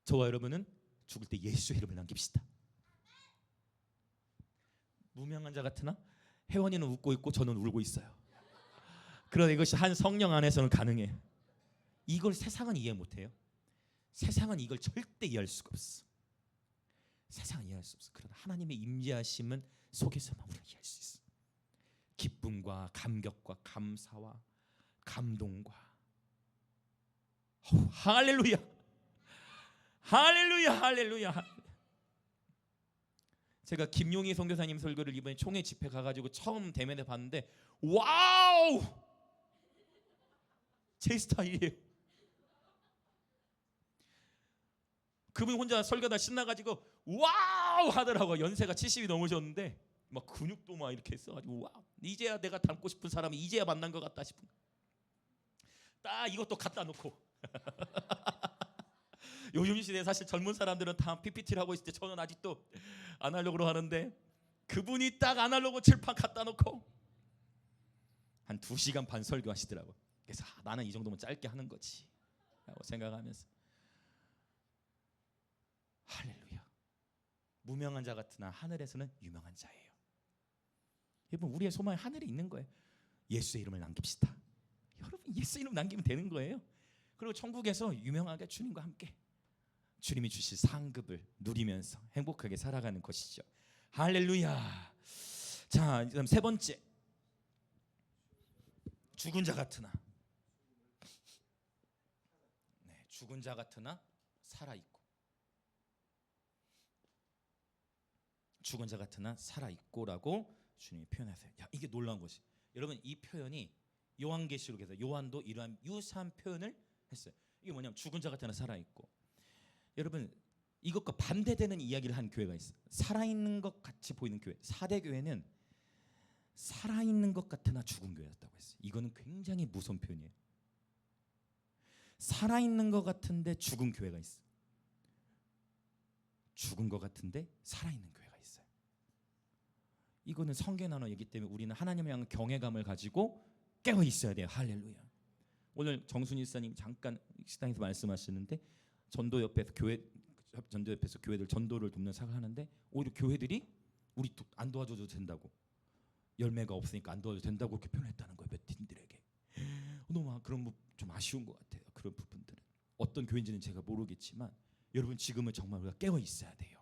저와 여러분은 죽을 때 예수의 이름을 남깁시다. 무명한 자 같으나 혜원이는 웃고 있고 저는 울고 있어요. 그러나 이것이 한 성령 안에서는 가능해요. 이걸 세상은 이해 못해요. 세상은 이걸 절대 이해할 수가 없어. 세상은 이해할 수 없어. 그러나 하나님의 임재하심은 속에서만 우리가 이해할 수 있어. 기쁨과 감격과 감사와 감동과 할렐루야, 할렐루야, 할렐루야. 제가 김용희 선교사님 설교를 이번에 총회 집회 가가지고 처음 대면에 봤는데 와우, 제 스타일이에요. 그분 혼자 설교다 신나가지고 와우 하더라고. 연세가 70이 넘으셨는데 막 근육도 막 이렇게 써가지고 와우, 이제야 내가 닮고 싶은 사람이 이제야 만난 것 같다 싶은. 딱 이것도 갖다 놓고 요즘 시대에 사실 젊은 사람들은 다 PPT를 하고 있을 때 저는 아직도 아날로그로 하는데 그분이 딱 아날로그 칠판 갖다 놓고 한 2시간 반 설교하시더라고. 그래서 나는 이 정도면 짧게 하는 거지 라고 생각하면서 할렐루야. 무명한 자 같으나 하늘에서는 유명한 자예요. 여러분, 우리의 소망이 하늘에 있는 거예요. 예수의 이름을 남깁시다. 여러분, 예수 이름 남기면 되는 거예요. 그리고 천국에서 유명하게 주님과 함께 주님이 주실 상급을 누리면서 행복하게 살아가는 것이죠. 할렐루야. 자, 그럼 세 번째, 죽은 자 같으나, 네, 죽은 자 같으나 살아있고, 죽은 자 같으나 살아있고라고 주님이 표현하세요. 야, 이게 놀라운 것이, 여러분, 이 표현이 요한계시록에서 요한도 이러한 유사한 표현을 했어요. 이게 뭐냐면 죽은 자 같으나 살아있고. 여러분, 이것과 반대되는 이야기를 한 교회가 있어요. 살아있는 것 같이 보이는 교회. 4대 교회는 살아있는 것 같으나 죽은 교회였다고 했어요. 이거는 굉장히 무서운 표현이에요. 살아있는 것 같은데 죽은 교회가 있어요. 죽은 것 같은데 살아있는 교회가 있어요. 이거는 성경 단어이기 때문에 우리는 하나님을 향한 경외감을 가지고 깨어 있어야 돼요. 할렐루야. 오늘 정순이 집사님 잠깐 식당에서 말씀하시는데 전도 옆에서 교회들 전도를 돕는 사역을 하는데 오히려 교회들이 우리 안 도와줘도 된다고, 열매가 없으니까 안 도와줘도 된다고 그렇게 표현했다는 거예요. 몇 팀들에게. 너무 그런 좀 아쉬운 것 같아요. 그런 부분들은 어떤 교회인지는 제가 모르겠지만 여러분, 지금은 정말 우리가 깨어 있어야 돼요.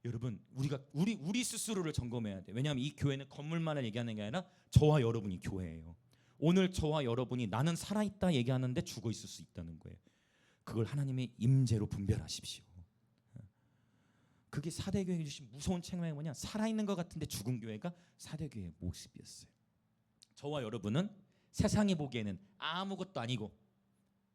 여러분, 우리 스스로를 점검해야 돼요. 왜냐하면 이 교회는 건물만을 얘기하는 게 아니라 저와 여러분이 교회예요. 오늘 저와 여러분이 나는 살아있다 얘기하는데 죽어 있을 수 있다는 거예요. 그걸 하나님의 임재로 분별하십시오. 그게 4대 교회에 주신 무서운 책망이 뭐냐, 살아있는 것 같은데 죽은 교회가 4대 교회의 모습이었어요. 저와 여러분은 세상이 보기에는 아무것도 아니고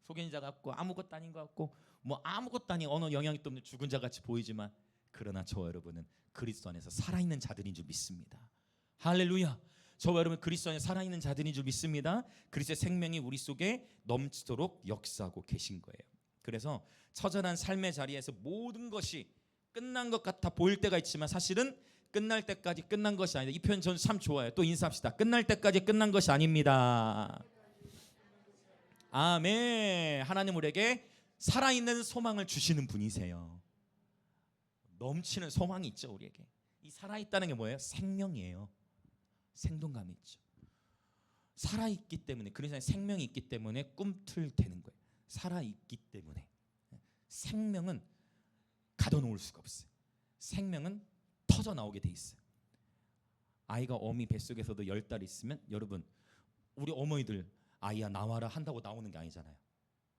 속인자 같고 아무것도 아닌 것 같고 뭐 아무것도 아닌 어느 영향력도 없는 죽은 자 같이 보이지만, 그러나 저와 여러분은 그리스도 안에서 살아있는 자들인 줄 믿습니다. 할렐루야. 저와 여러분 그리스도 안에 살아있는 자들인 줄 믿습니다. 그리스도의 생명이 우리 속에 넘치도록 역사하고 계신 거예요. 그래서 처절한 삶의 자리에서 모든 것이 끝난 것 같아 보일 때가 있지만 사실은 끝날 때까지 끝난 것이 아니다. 이 표현 저는 참 좋아요. 또 인사합시다. 끝날 때까지 끝난 것이 아닙니다. 아멘. 하나님 우리에게 살아있는 소망을 주시는 분이세요. 넘치는 소망이 있죠. 우리에게 이 살아있다는 게 뭐예요? 생명이에요. 생동감이 있죠. 살아있기 때문에, 그래서 생명이 있기 때문에 꿈틀대는 거예요. 살아있기 때문에. 생명은 가둬놓을 수가 없어요. 생명은 터져 나오게 돼 있어요. 아이가 어미 뱃속에서도 10달 있으면, 여러분, 우리 어머니들 아이야 나와라 한다고 나오는 게 아니잖아요.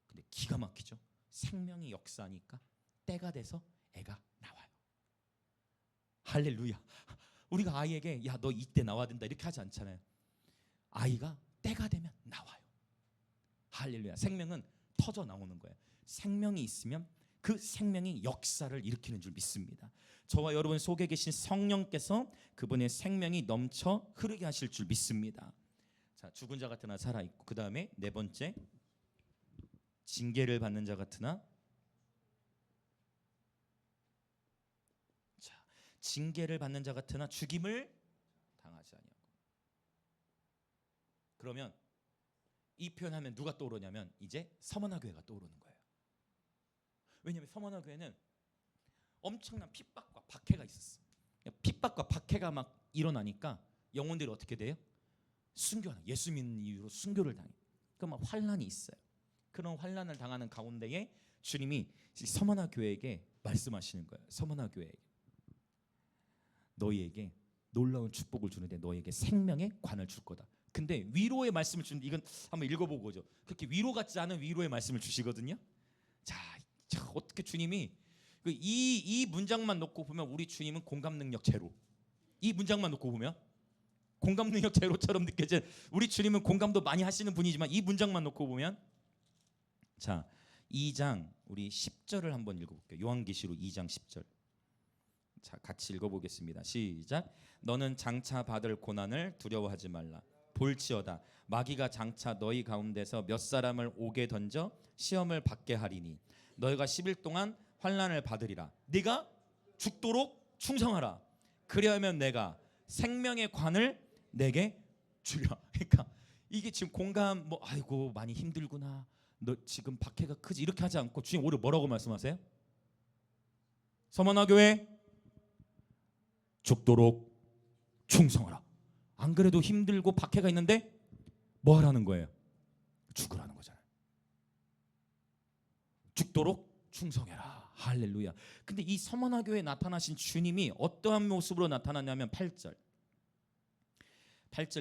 근데 기가 막히죠. 생명이 역사하니까 때가 돼서 애가 나와요. 할렐루야. 우리가 아이에게 야 너 이때 나와야 된다 이렇게 하지 않잖아요. 아이가 때가 되면 나와요. 할렐루야. 생명은 터져 나오는 거예요. 생명이 있으면 그 생명이 역사를 일으키는 줄 믿습니다. 저와 여러분 속에 계신 성령께서 그분의 생명이 넘쳐 흐르게 하실 줄 믿습니다. 자, 죽은 자 같으나 살아있고, 그 다음에 네 번째, 징계를 받는 자 같으나, 자, 징계를 받는 자 같으나 죽임을 당하지 아니하고. 그러면 이 표현하면 누가 떠오르냐면 이제 서머나 교회가 떠오르는 거예요. 왜냐하면 서머나 교회는 엄청난 핍박과 박해가 있었어. 핍박과 박해가 막 일어나니까 영혼들이 어떻게 돼요? 순교하는, 예수 믿는 이유로 순교를 당해. 그럼 막 환란이 있어요. 그런 환란을 당하는 가운데에 주님이 서머나 교회에게 말씀하시는 거예요. 서머나 교회에게, 너희에게 놀라운 축복을 주는데 너희에게 생명의 관을 줄 거다. 근데 위로의 말씀을 주는데, 이건 한번 읽어보고죠. 그렇게 위로 같지 않은 위로의 말씀을 주시거든요. 자, 어떻게 주님이 이 문장만 놓고 보면 우리 주님은 공감 능력 제로. 이 문장만 놓고 보면 공감 능력 제로처럼 느껴져. 우리 주님은 공감도 많이 하시는 분이지만 이 문장만 놓고 보면, 자, 2장 우리 10절을 한번 읽어볼게요. 요한계시록 2장 10절. 자, 같이 읽어보겠습니다. 시작. 너는 장차 받을 고난을 두려워하지 말라. 볼지어다 마귀가 장차 너희 가운데서 몇 사람을 옥에 던져 시험을 받게 하리니 너희가 10일 동안 환난을 받으리라. 네가 죽도록 충성하라. 그리하면 내가 생명의 관을 내게 주리라. 그러니까 이게 지금 공감, 뭐 아이고 많이 힘들구나, 너 지금 박해가 크지, 이렇게 하지 않고 주님 오히려 뭐라고 말씀하세요? 서머나 교회 죽도록 충성하라. 안 그래도 힘들고 박해가 있는데 뭐 하라는 거예요? 죽으라는 거잖아요. 죽도록 충성해라. 할렐루야. 근데 이 서머나 교회에 나타나신 주님이 어떠한 모습으로 나타났냐면 8절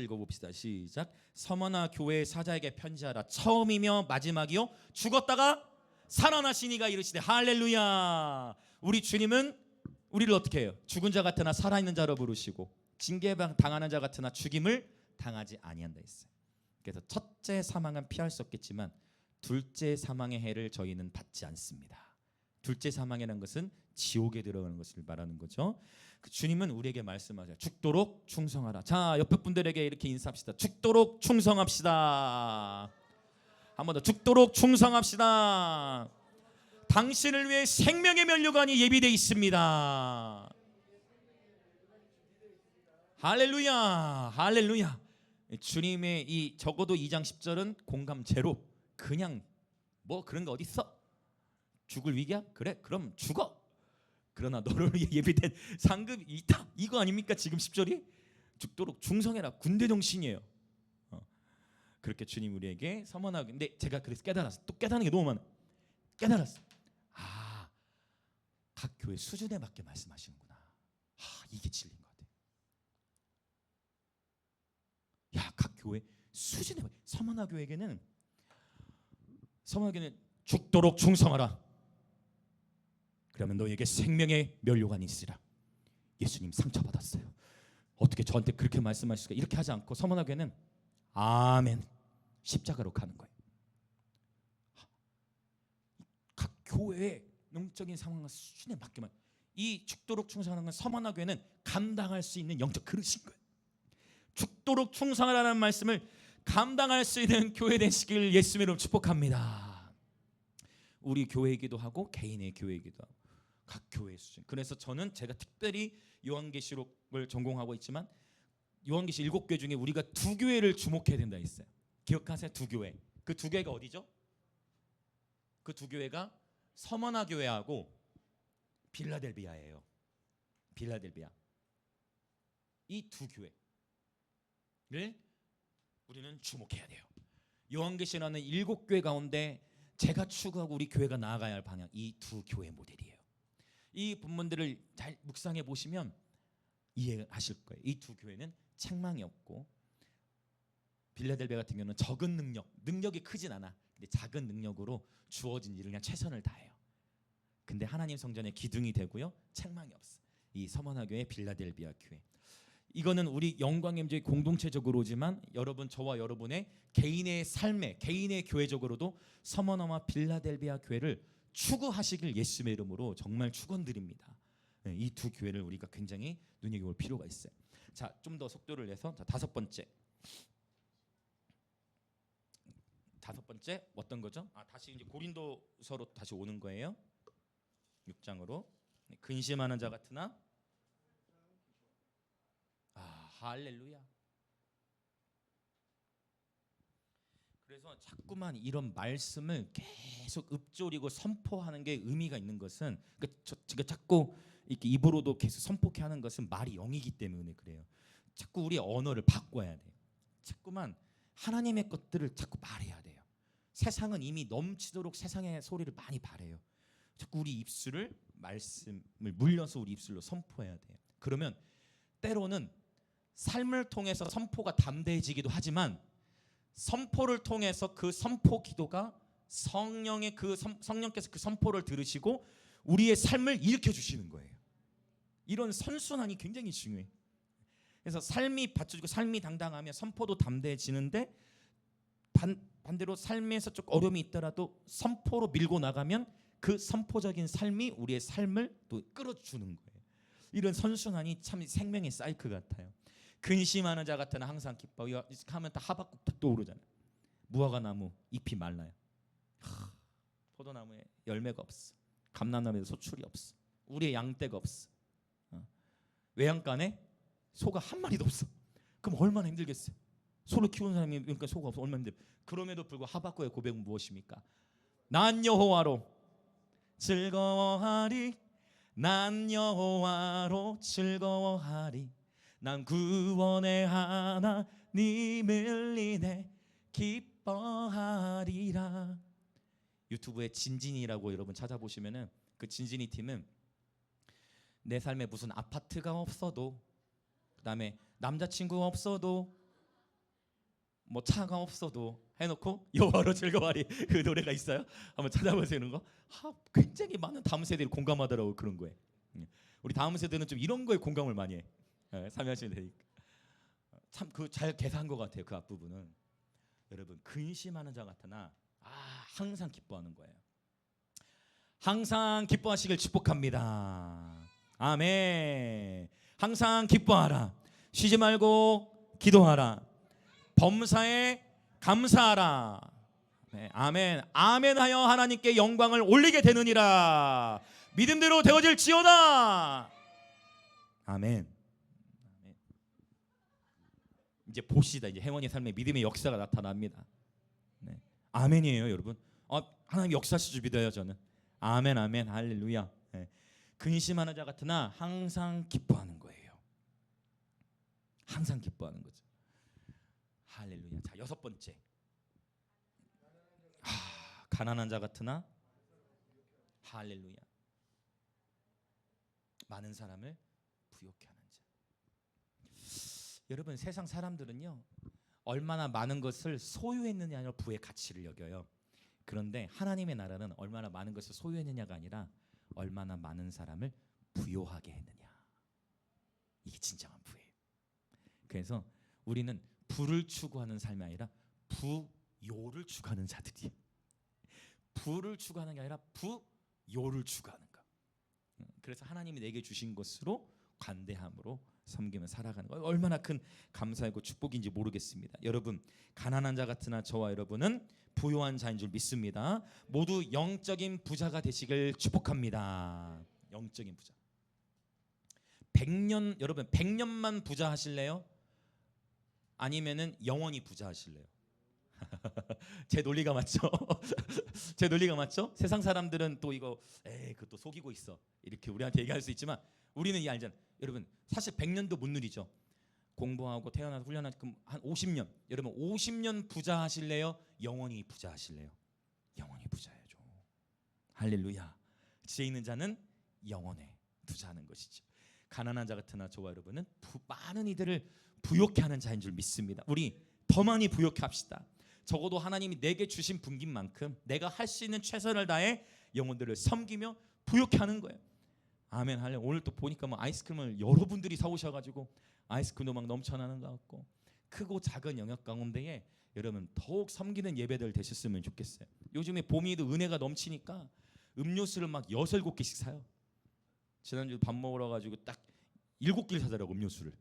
읽어봅시다. 시작. 서머나 교회 사자에게 편지하라. 처음이며 마지막이요 죽었다가 살아나시니가 이르시되. 할렐루야. 우리 주님은 우리를 어떻게 해요? 죽은 자 같으나 살아있는 자로 부르시고 징계 당하는 자 같으나 죽임을 당하지 아니한다 했어요. 그래서 첫째 사망은 피할 수 없겠지만 둘째 사망의 해를 저희는 받지 않습니다. 둘째 사망이라는 것은 지옥에 들어가는 것을 말하는 거죠. 그 주님은 우리에게 말씀하세요. 죽도록 충성하라. 자, 옆에 분들에게 이렇게 인사합시다. 죽도록 충성합시다. 한 번 더. 죽도록 충성합시다. 당신을 위해 생명의 면류관이 예비되어 있습니다. 할렐루야. 할렐루야. 주님의 이 적어도 2장 10절은 공감 제로. 그냥 뭐 그런 거 어디 있어? 죽을 위기야? 그래, 그럼 죽어. 그러나 너를 위해 예비된 상급이 있다. 이거 아닙니까? 지금 10절이 죽도록 충성해라. 군대 정신이에요. 그렇게 주님 우리에게 서머나게. 근데 제가 그래서 깨달았어. 또 깨닫는 게 너무 많아. 깨달았어. 아, 각 교회 수준에 맞게 말씀하시는구나. 이게 진리인 것 같아요. 야, 각 교회 수준에 맞게. 서머나 교회에게는 죽도록 충성하라. 그러면 너에게 생명의 면류관이 있으라. 예수님 상처받았어요. 어떻게 저한테 그렇게 말씀하실까? 이렇게 하지 않고 서머나 교회는 아멘, 십자가로 가는 거예요. 각 교회의 영적인 상황과 수준에 맞게만. 이 죽도록 충성하는 건 서머나 교회는 감당할 수 있는 영적 그릇인 거예요. 죽도록 충성하라는 말씀을 감당할 수 있는 교회 되시길 예수님의 이름으로 축복합니다. 우리 교회이기도 하고 개인의 교회이기도 하고 각 교회의 수준. 그래서 저는 제가 특별히 요한계시록을 전공하고 있지만 요한계시 7개 중에 우리가 2교회를 주목해야 된다 했어요. 기억하세요? 2교회. 그 2교회가 어디죠? 그 2교회가 서머나 교회하고 빌라델비아예요. 빌라델비아. 이 2교회를 우리는 주목해야 돼요. 요한계시라는 7교회 가운데 제가 추구하고 우리 교회가 나아가야 할 방향, 이 2교회 모델이에요. 이 본문들을 잘 묵상해 보시면 이해하실 거예요. 이 2교회는 책망이 없고, 빌라델비아 같은 경우는 적은 능력이 크진 않아. 근데 작은 능력으로 주어진 일을 그냥 최선을 다해요. 근데 하나님 성전의 기둥이 되고요, 책망이 없어. 이 서머나 교회, 빌라델비아 교회. 이거는 우리 영광엠조의 공동체적으로지만 여러분, 저와 여러분의 개인의 삶에, 개인의 교회적으로도 서머나와 빌라델비아 교회를 추구하시길 예수의 이름으로 정말 축원드립니다. 이 두 교회를 우리가 굉장히 눈여겨볼 필요가 있어요. 자, 좀 더 속도를 내서 자, 다섯 번째 어떤 거죠? 다시 이제 고린도서로 다시 오는 거예요. 6장으로 근심하는 자 같으나 할렐루야. 그래서 자꾸만 이런 말씀을 계속 읊조리고 선포하는 게 의미가 있는 것은 제가 자꾸 이렇게 입으로도 계속 선포케 하는 것은 말이 영이기 때문에 그래요. 자꾸 우리 언어를 바꿔야 돼요. 자꾸만 하나님의 것들을 자꾸 말해야 돼요. 세상은 이미 넘치도록 세상의 소리를 많이 바래요. 자꾸 우리 입술을 말씀을 물려서 우리 입술로 선포해야 돼요. 그러면 때로는 삶을 통해서 선포가 담대해지기도 하지만 선포를 통해서 그 선포 기도가 성령께서 그 선포를 들으시고 우리의 삶을 일으켜 주시는 거예요. 이런 선순환이 굉장히 중요해. 그래서 삶이 받쳐지고 삶이 당당하면 선포도 담대해지는데 반대로 삶에서 좀 어려움이 있더라도 선포로 밀고 나가면 그 선포적인 삶이 우리의 삶을 또 끌어주는 거예요. 이런 선순환이 참 생명의 사이클 같아요. 근심하는 자 같으나 항상 기뻐. 하면 다 하박국 딱 떠오르잖아요. 무화과 나무 잎이 말라요. 포도나무에 열매가 없어. 감람나무에 소출이 없어. 우리의 양떼가 없어. 외양간에 소가 한 마리도 없어. 그럼 얼마나 힘들겠어요. 소를 키우는 사람이 그러니까 소가 없어 얼마나 힘들. 그럼에도 불구하고 하박국의 고백은 무엇입니까? 난 여호와로 즐거워하리. 난 여호와로 즐거워하리. 난 구원의 하나님을 인해 기뻐하리라. 유튜브에 진진이라고 여러분 찾아보시면은 그 진진이 팀은 내 삶에 무슨 아파트가 없어도, 그다음에 남자친구가 없어도, 뭐 차가 없어도 해놓고 여호와로 즐거워하리 그 노래가 있어요. 한번 찾아보시는 거. 굉장히 많은 다음 세대들이 공감하더라고. 그런 거에 우리 다음 세대는 좀 이런 거에 공감을 많이 해. 참여하시면 되니까 참 그 잘 계산한 것 같아요. 그 앞부분은 여러분 근심하는 자 같으나 항상 기뻐하는 거예요. 항상 기뻐하시길 축복합니다. 아멘. 항상 기뻐하라. 쉬지 말고 기도하라. 범사에 감사하라. 네, 아멘. 아멘하여 하나님께 영광을 올리게 되느니라. 믿음대로 되어질지어다. 아멘. 이제 봅시다. 이제 행원의 삶에 믿음의 역사가 나타납니다. 네. 아멘이에요, 여러분. 하나님 역사하실 줄 믿어요, 저는. 아멘, 아멘, 할렐루야. 네. 근심하는 자 같으나 항상 기뻐하는 거예요. 항상 기뻐하는 거죠. 할렐루야. 자, 여섯 번째. 가난한 자 같으나 할렐루야. 많은 사람을 부욕케 하는 자. 여러분 세상 사람들은요 얼마나 많은 것을 소유했느냐로 부의 가치를 여겨요. 그런데 하나님의 나라는 얼마나 많은 것을 소유했느냐가 아니라 얼마나 많은 사람을 부요하게 했느냐. 이게 진정한 부예요. 그래서 우리는 부를 추구하는 삶이 아니라 부요를 추구하는 자들이에요. 부를 추구하는 게 아니라 부요를 추구하는 거. 그래서 하나님이 내게 주신 것으로 관대함으로 섬기며 살아가는 거 얼마나 큰 감사이고 축복인지 모르겠습니다. 여러분 가난한 자 같으나 저와 여러분은 부요한 자인 줄 믿습니다. 모두 영적인 부자가 되시길 축복합니다. 영적인 부자. 100년 여러분 100년만 부자 하실래요? 아니면은 영원히 부자 하실래요? 제 논리가 맞죠? 제 논리가 맞죠? 세상 사람들은 또 이거 그것도 속이고 있어 이렇게 우리한테 얘기할 수 있지만 우리는 이 알잖아요. 여러분 사실 100년도 못 누리죠. 공부하고 태어나서 훈련하고 한 50년. 여러분 50년 부자 하실래요? 영원히 부자 하실래요? 영원히 부자야죠. 할렐루야. 지혜 있는 자는 영원에 투자하는 것이죠. 가난한 자 같으나 저와 여러분은 많은 이들을 부욕케 하는 자인 줄 믿습니다. 우리 더 많이 부욕케 합시다. 적어도 하나님이 내게 주신 분긴 만큼 내가 할 수 있는 최선을 다해 영혼들을 섬기며 부욕케 하는 거예요. 아멘. 할렐. 오늘 또 보니까 뭐 아이스크림을 여러분들이 사오셔가지고 아이스크림도 막 넘쳐나는 것 같고 크고 작은 영역 가운데에 여러분 더욱 섬기는 예배들 되셨으면 좋겠어요. 요즘에 봄이도 은혜가 넘치니까 음료수를 막 6, 7개씩 사요. 지난주 밥 먹으러 가지고 딱 7개를 사더라고. 음료수를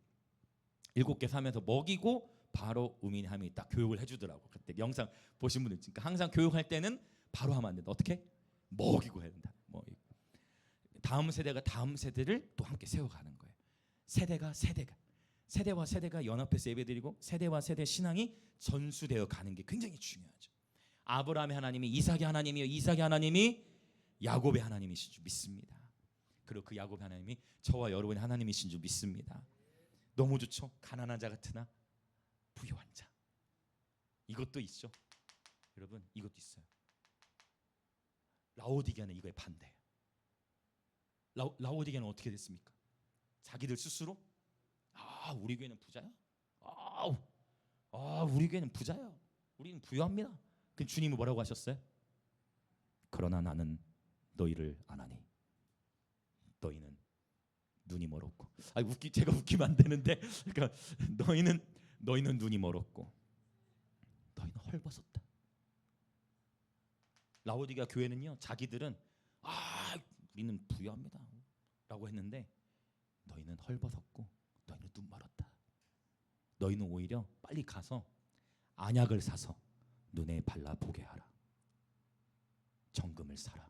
7개 사면서 먹이고 바로 우민함이 딱 교육을 해주더라고. 그때 영상 보신 분들 있으니까 항상 교육할 때는 바로 하면 안 된다. 어떻게? 먹이고 해야 된다. 먹이고. 다음 세대가 다음 세대를 또 함께 세워가는 거예요. 세대와 세대가 연합해서 예배드리고 세대와 세대 신앙이 전수되어 가는 게 굉장히 중요하죠. 아브라함의 하나님이 이삭의 하나님이요, 이삭의 하나님이 야곱의 하나님이신 줄 믿습니다. 그리고 그 야곱의 하나님이 저와 여러분의 하나님이신 줄 믿습니다. 너무 좋죠. 가난한 자 같으나 부유한 자. 이것도 있죠. 여러분, 이것도 있어요. 라오디게아는 이거에 반대예요. 라오디게아는 어떻게 됐습니까? 자기들 스스로 우리 교회는 부자야. 우리 교회는 부자야. 우리는 부유합니다. 그 주님이 뭐라고 하셨어요? 그러나 나는 너희를 아나니 너희는 눈이 멀었고. 제가 웃기면 안 되는데, 그러니까 너희는 눈이 멀었고 너희는 헐벗었다. 라오디게아 교회는요, 자기들은 우리는 부유합니다 라고 했는데 너희는 헐벗었고 너희는 눈 멀었다. 너희는 오히려 빨리 가서 안약을 사서 눈에 발라보게 하라. 정금을 사라.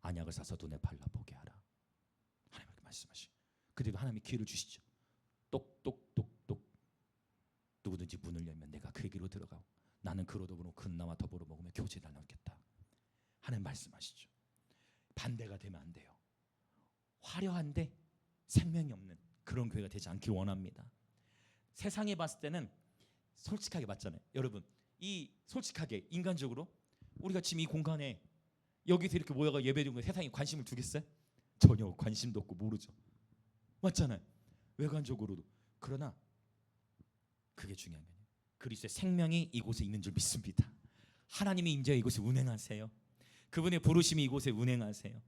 안약을 사서 눈에 발라보게 하라. 하나님 그렇게 말씀하시죠. 그래도 하나님이 기회를 주시죠. 똑똑똑똑. 누구든지 문을 열면 내가 그에게로 들어가고 나는 그로 나와 더불어 먹으며 교제를 나누겠다. 하나님 말씀하시죠. 반대가 되면 안 돼요. 화려한데 생명이 없는 그런 교회가 되지 않길 원합니다. 세상에 봤을 때는 솔직하게 봤잖아요. 여러분, 이 솔직하게 인간적으로 우리가 지금 이 공간에 여기서 이렇게 모여가 예배드리는 거에 세상에 관심을 두겠어요? 전혀 관심도 없고 모르죠. 맞잖아요. 외관적으로도. 그러나 그게 중요한 거예요. 그리스도의 생명이 이곳에 있는 줄 믿습니다. 하나님이 임재 이곳에 운행하세요. 그분의 부르심이 이곳에 운행하세요.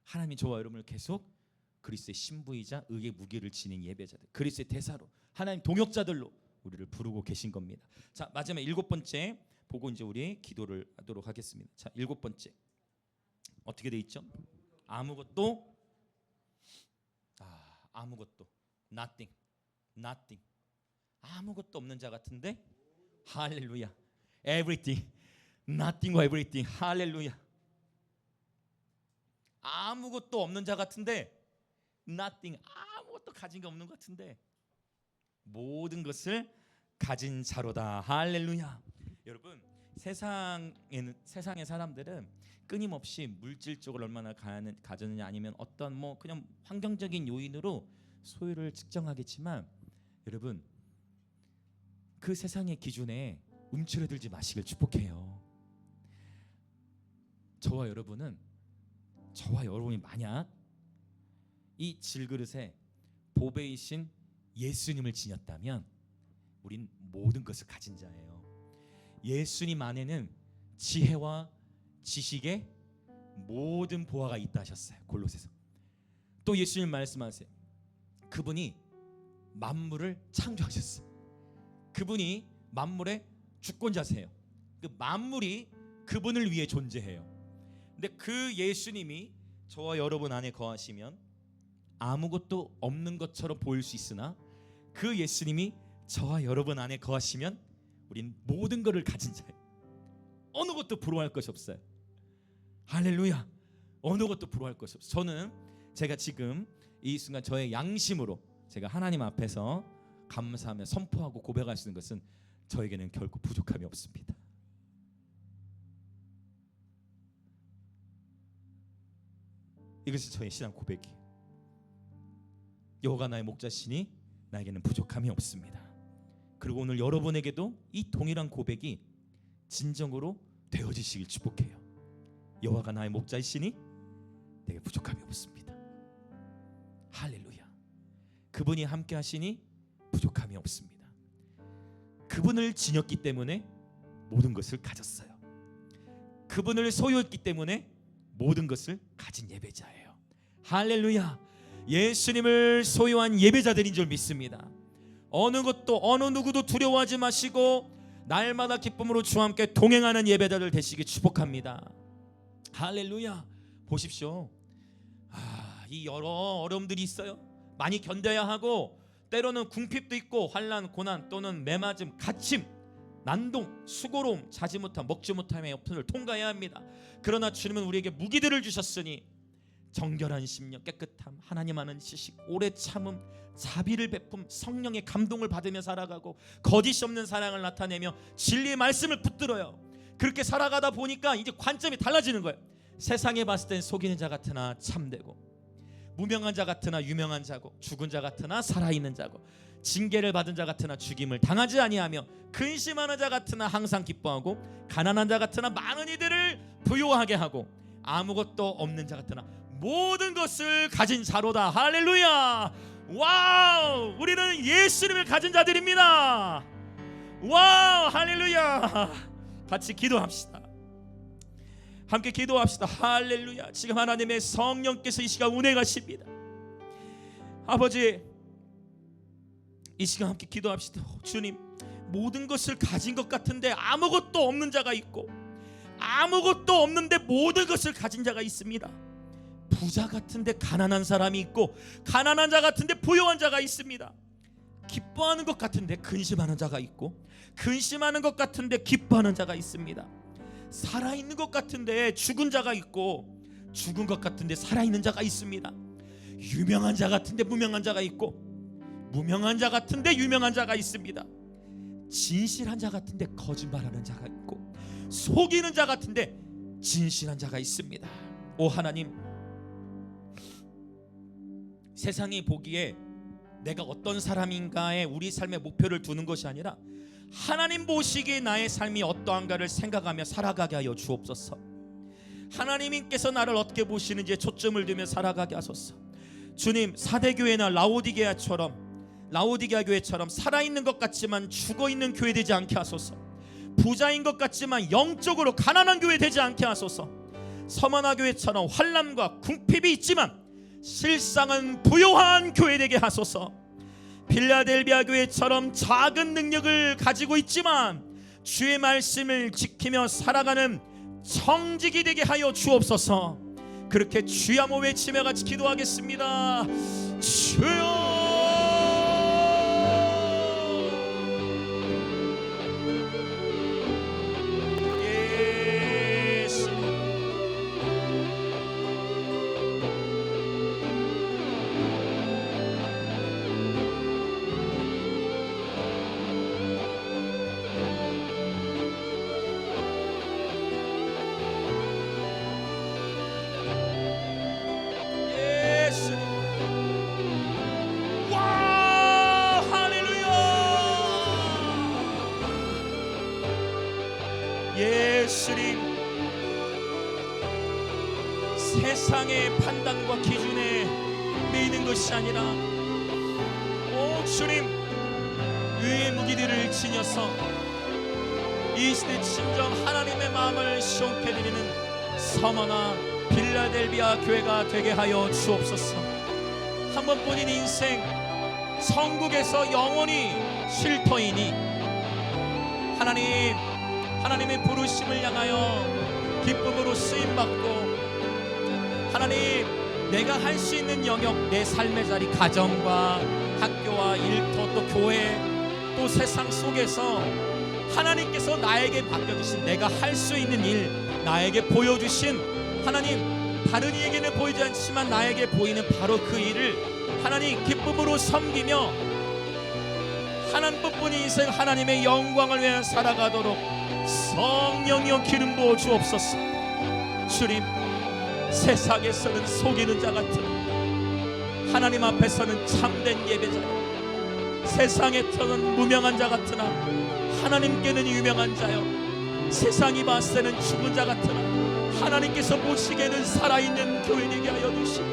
하나님이 저와 여러분을 계속 그리스도의 신부이자 의의 무게를 지닌 예배자들, 그리스도의 대사로, 하나님 동역자들로 우리를 부르고 계신 겁니다. 자, 마지막 7번째 보고 이제 우리 기도를 하도록 하겠습니다. 자, 7번째 어떻게 돼 있죠? 아무것도 nothing 아무것도 없는 자 같은데 할렐루야 everything nothing과 everything 할렐루야. 아무것도 없는 자 같은데 nothing 아무것도 가진 게 없는 것 같은데 모든 것을 가진 자로다. 할렐루야. 여러분, 세상의 사람들은 끊임없이 물질적으로 얼마나 가졌느냐 아니면 어떤 그냥 환경적인 요인으로 소유를 측정하겠지만 여러분, 그 세상의 기준에 움츠러들지 마시길 축복해요. 저와 여러분이 만약 이 질그릇에 보배이신 예수님을 지녔다면 우린 모든 것을 가진 자예요. 예수님 안에는 지혜와 지식의 모든 보화가 있다 하셨어요. 골로새서. 또 예수님 말씀하세요. 그분이 만물을 창조하셨어요. 그분이 만물의 주권자세요. 그 만물이 그분을 위해 존재해요. 근데 그 예수님이 저와 여러분 안에 거하시면 아무것도 없는 것처럼 보일 수 있으나 그 예수님이 저와 여러분 안에 거하시면 우린 모든 것을 가진 자예요. 어느 것도 부러워할 것이 없어요. 할렐루야. 어느 것도 부러워할 것이 없어요. 저는 제가 지금 이 순간 저의 양심으로 제가 하나님 앞에서 감사하며 선포하고 고백할 수 있는 것은 저에게는 결코 부족함이 없습니다. 이것이 저의 신앙 고백이에요. 여호와가 나의 목자시니 나에게는 부족함이 없습니다. 그리고 오늘 여러분에게도 이 동일한 고백이 진정으로 되어지시길 축복해요. 여호와가 나의 목자이시니 내게 부족함이 없습니다. 할렐루야. 그분이 함께 하시니 부족함이 없습니다. 그분을 지녔기 때문에 모든 것을 가졌어요. 그분을 소유했기 때문에 모든 것을 가진 예배자예요. 할렐루야. 예수님을 소유한 예배자들인 줄 믿습니다. 어느 것도 어느 누구도 두려워하지 마시고 날마다 기쁨으로 주와 함께 동행하는 예배자들 되시기 축복합니다. 할렐루야. 보십시오. 이 여러 어려움들이 있어요. 많이 견뎌야 하고, 때로는 궁핍도 있고, 환난, 고난 또는 매맞음, 갇힘, 난동, 수고로움, 자지 못함, 먹지 못함의 옆을 통과해야 합니다. 그러나 주님은 우리에게 무기들을 주셨으니 정결한 심령, 깨끗함, 하나님 아는 지식, 오래 참음, 자비를 베품, 성령의 감동을 받으며 살아가고, 거짓이 없는 사랑을 나타내며 진리의 말씀을 붙들어요. 그렇게 살아가다 보니까 이제 관점이 달라지는 거예요. 세상에 봤을 땐 속이는 자 같으나 참되고, 무명한 자 같으나 유명한 자고, 죽은 자 같으나 살아있는 자고, 징계를 받은 자 같으나 죽임을 당하지 아니하며, 근심하는 자 같으나 항상 기뻐하고, 가난한 자 같으나 많은 이들을 부요하게 하고, 아무것도 없는 자 같으나 모든 것을 가진 자로다. 할렐루야. 와우, 우리는 예수님을 가진 자들입니다. 와우, 할렐루야. 같이 기도합시다. 함께 기도합시다. 할렐루야. 지금 하나님의 성령께서 이 시간 운행하십니다. 아버지, 이 시간 함께 기도합시다. 주님, 모든 것을 가진 것 같은데 아무것도 없는 자가 있고, 아무것도 없는데 모든 것을 가진 자가 있습니다. 부자 같은데 가난한 사람이 있고, 가난한 자 같은데 부유한 자가 있습니다. 기뻐하는 것 같은데 근심하는 자가 있고, 근심하는 것 같은데 기뻐하는 자가 있습니다. 살아있는 것 같은데 죽은 자가 있고, 죽은 것 같은데 살아있는 자가 있습니다. 유명한 자 같은데 무명한 자가 있고, 무명한 자 같은데 유명한 자가 있습니다. 진실한 자 같은데 거짓말하는 자가 있고, 속이는 자 같은데 진실한 자가 있습니다. 오 하나님, 세상이 보기에 내가 어떤 사람인가에 우리 삶의 목표를 두는 것이 아니라, 하나님 보시기에 나의 삶이 어떠한가를 생각하며 살아가게 하여 주옵소서. 하나님께서 나를 어떻게 보시는지에 초점을 두며 살아가게 하소서. 주님, 사대교회나 라오디게아 교회처럼 살아있는 것 같지만 죽어있는 교회 되지 않게 하소서. 부자인 것 같지만 영적으로 가난한 교회 되지 않게 하소서. 서머나 교회처럼 환난과 궁핍이 있지만 실상은 부요한 교회 되게 하소서. 필라델비아 교회처럼 작은 능력을 가지고 있지만 주의 말씀을 지키며 살아가는 청직이 되게 하여 주옵소서. 그렇게 주여 한번 외치며 같이 기도하겠습니다. 주여, 예수님, 세상의 판단과 기준에 매이는 것이 아니라, 오 주님, 의의 무기들을 지녀서 이 시대 진정 하나님의 마음을 시원케 드리는 서머나 필라델비아 교회가 되게 하여 주옵소서. 한 번뿐인 인생, 천국에서 영원히 쉴터이니 하나님의 부르심을 향하여 기쁨으로 쓰임받고, 하나님, 내가 할 수 있는 영역, 내 삶의 자리, 가정과 학교와 일터, 또 교회, 또 세상 속에서 하나님께서 나에게 맡겨주신 내가 할 수 있는 일, 나에게 보여주신, 하나님, 다른 이에게는 보이지 않지만 나에게 보이는 바로 그 일을 하나님 기쁨으로 섬기며 하나님뿐인 인생, 하나님의 영광을 위해 살아가도록 성령이여 기름 부어 주옵소서. 주님, 세상에서는 속이는 자 같으나 하나님 앞에서는 참된 예배자요, 세상에서는 무명한 자 같으나 하나님께는 유명한 자요, 세상이 봤을 때는 죽은 자 같으나 하나님께서 보시기에는 살아있는 교회 되게 하여 주시고,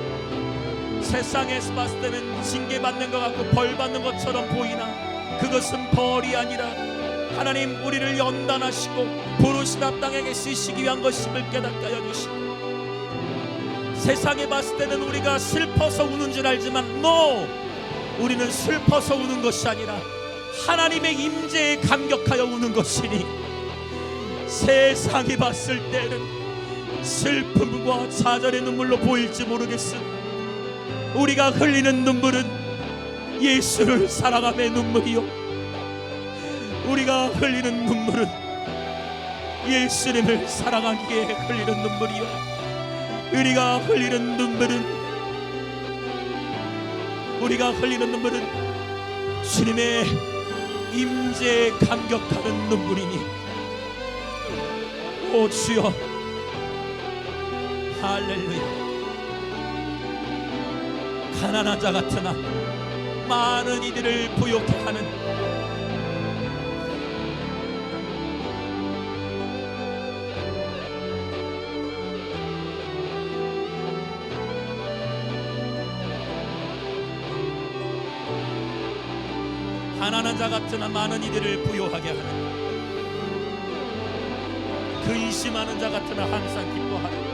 세상에서 봤을 때는 징계받는 것 같고 벌받는 것처럼 보이나 그것은 벌이 아니라 하나님 우리를 연단하시고 부르신 합당하게 쓰시기 위한 것임을 깨닫게 하여 주시고, 세상에 봤을 때는 우리가 슬퍼서 우는 줄 알지만 우리는 슬퍼서 우는 것이 아니라 하나님의 임재에 감격하여 우는 것이니, 세상이 봤을 때는 슬픔과 좌절의 눈물로 보일지 모르겠으나 우리가 흘리는 눈물은 예수를 사랑함의 눈물이요, 우리가 흘리는 눈물은 예수님을 사랑하기에 흘리는 눈물이요, 우리가 흘리는 눈물은 주님의 임재에 감격하는 눈물이니, 오 주여, 할렐루야. 가난한 자 같으나 많은 이들을 부욕해 하는 가난한 자 같으나 많은 이들을 부요하게 하는, 근심하는 자 같으나 항상 기뻐하는,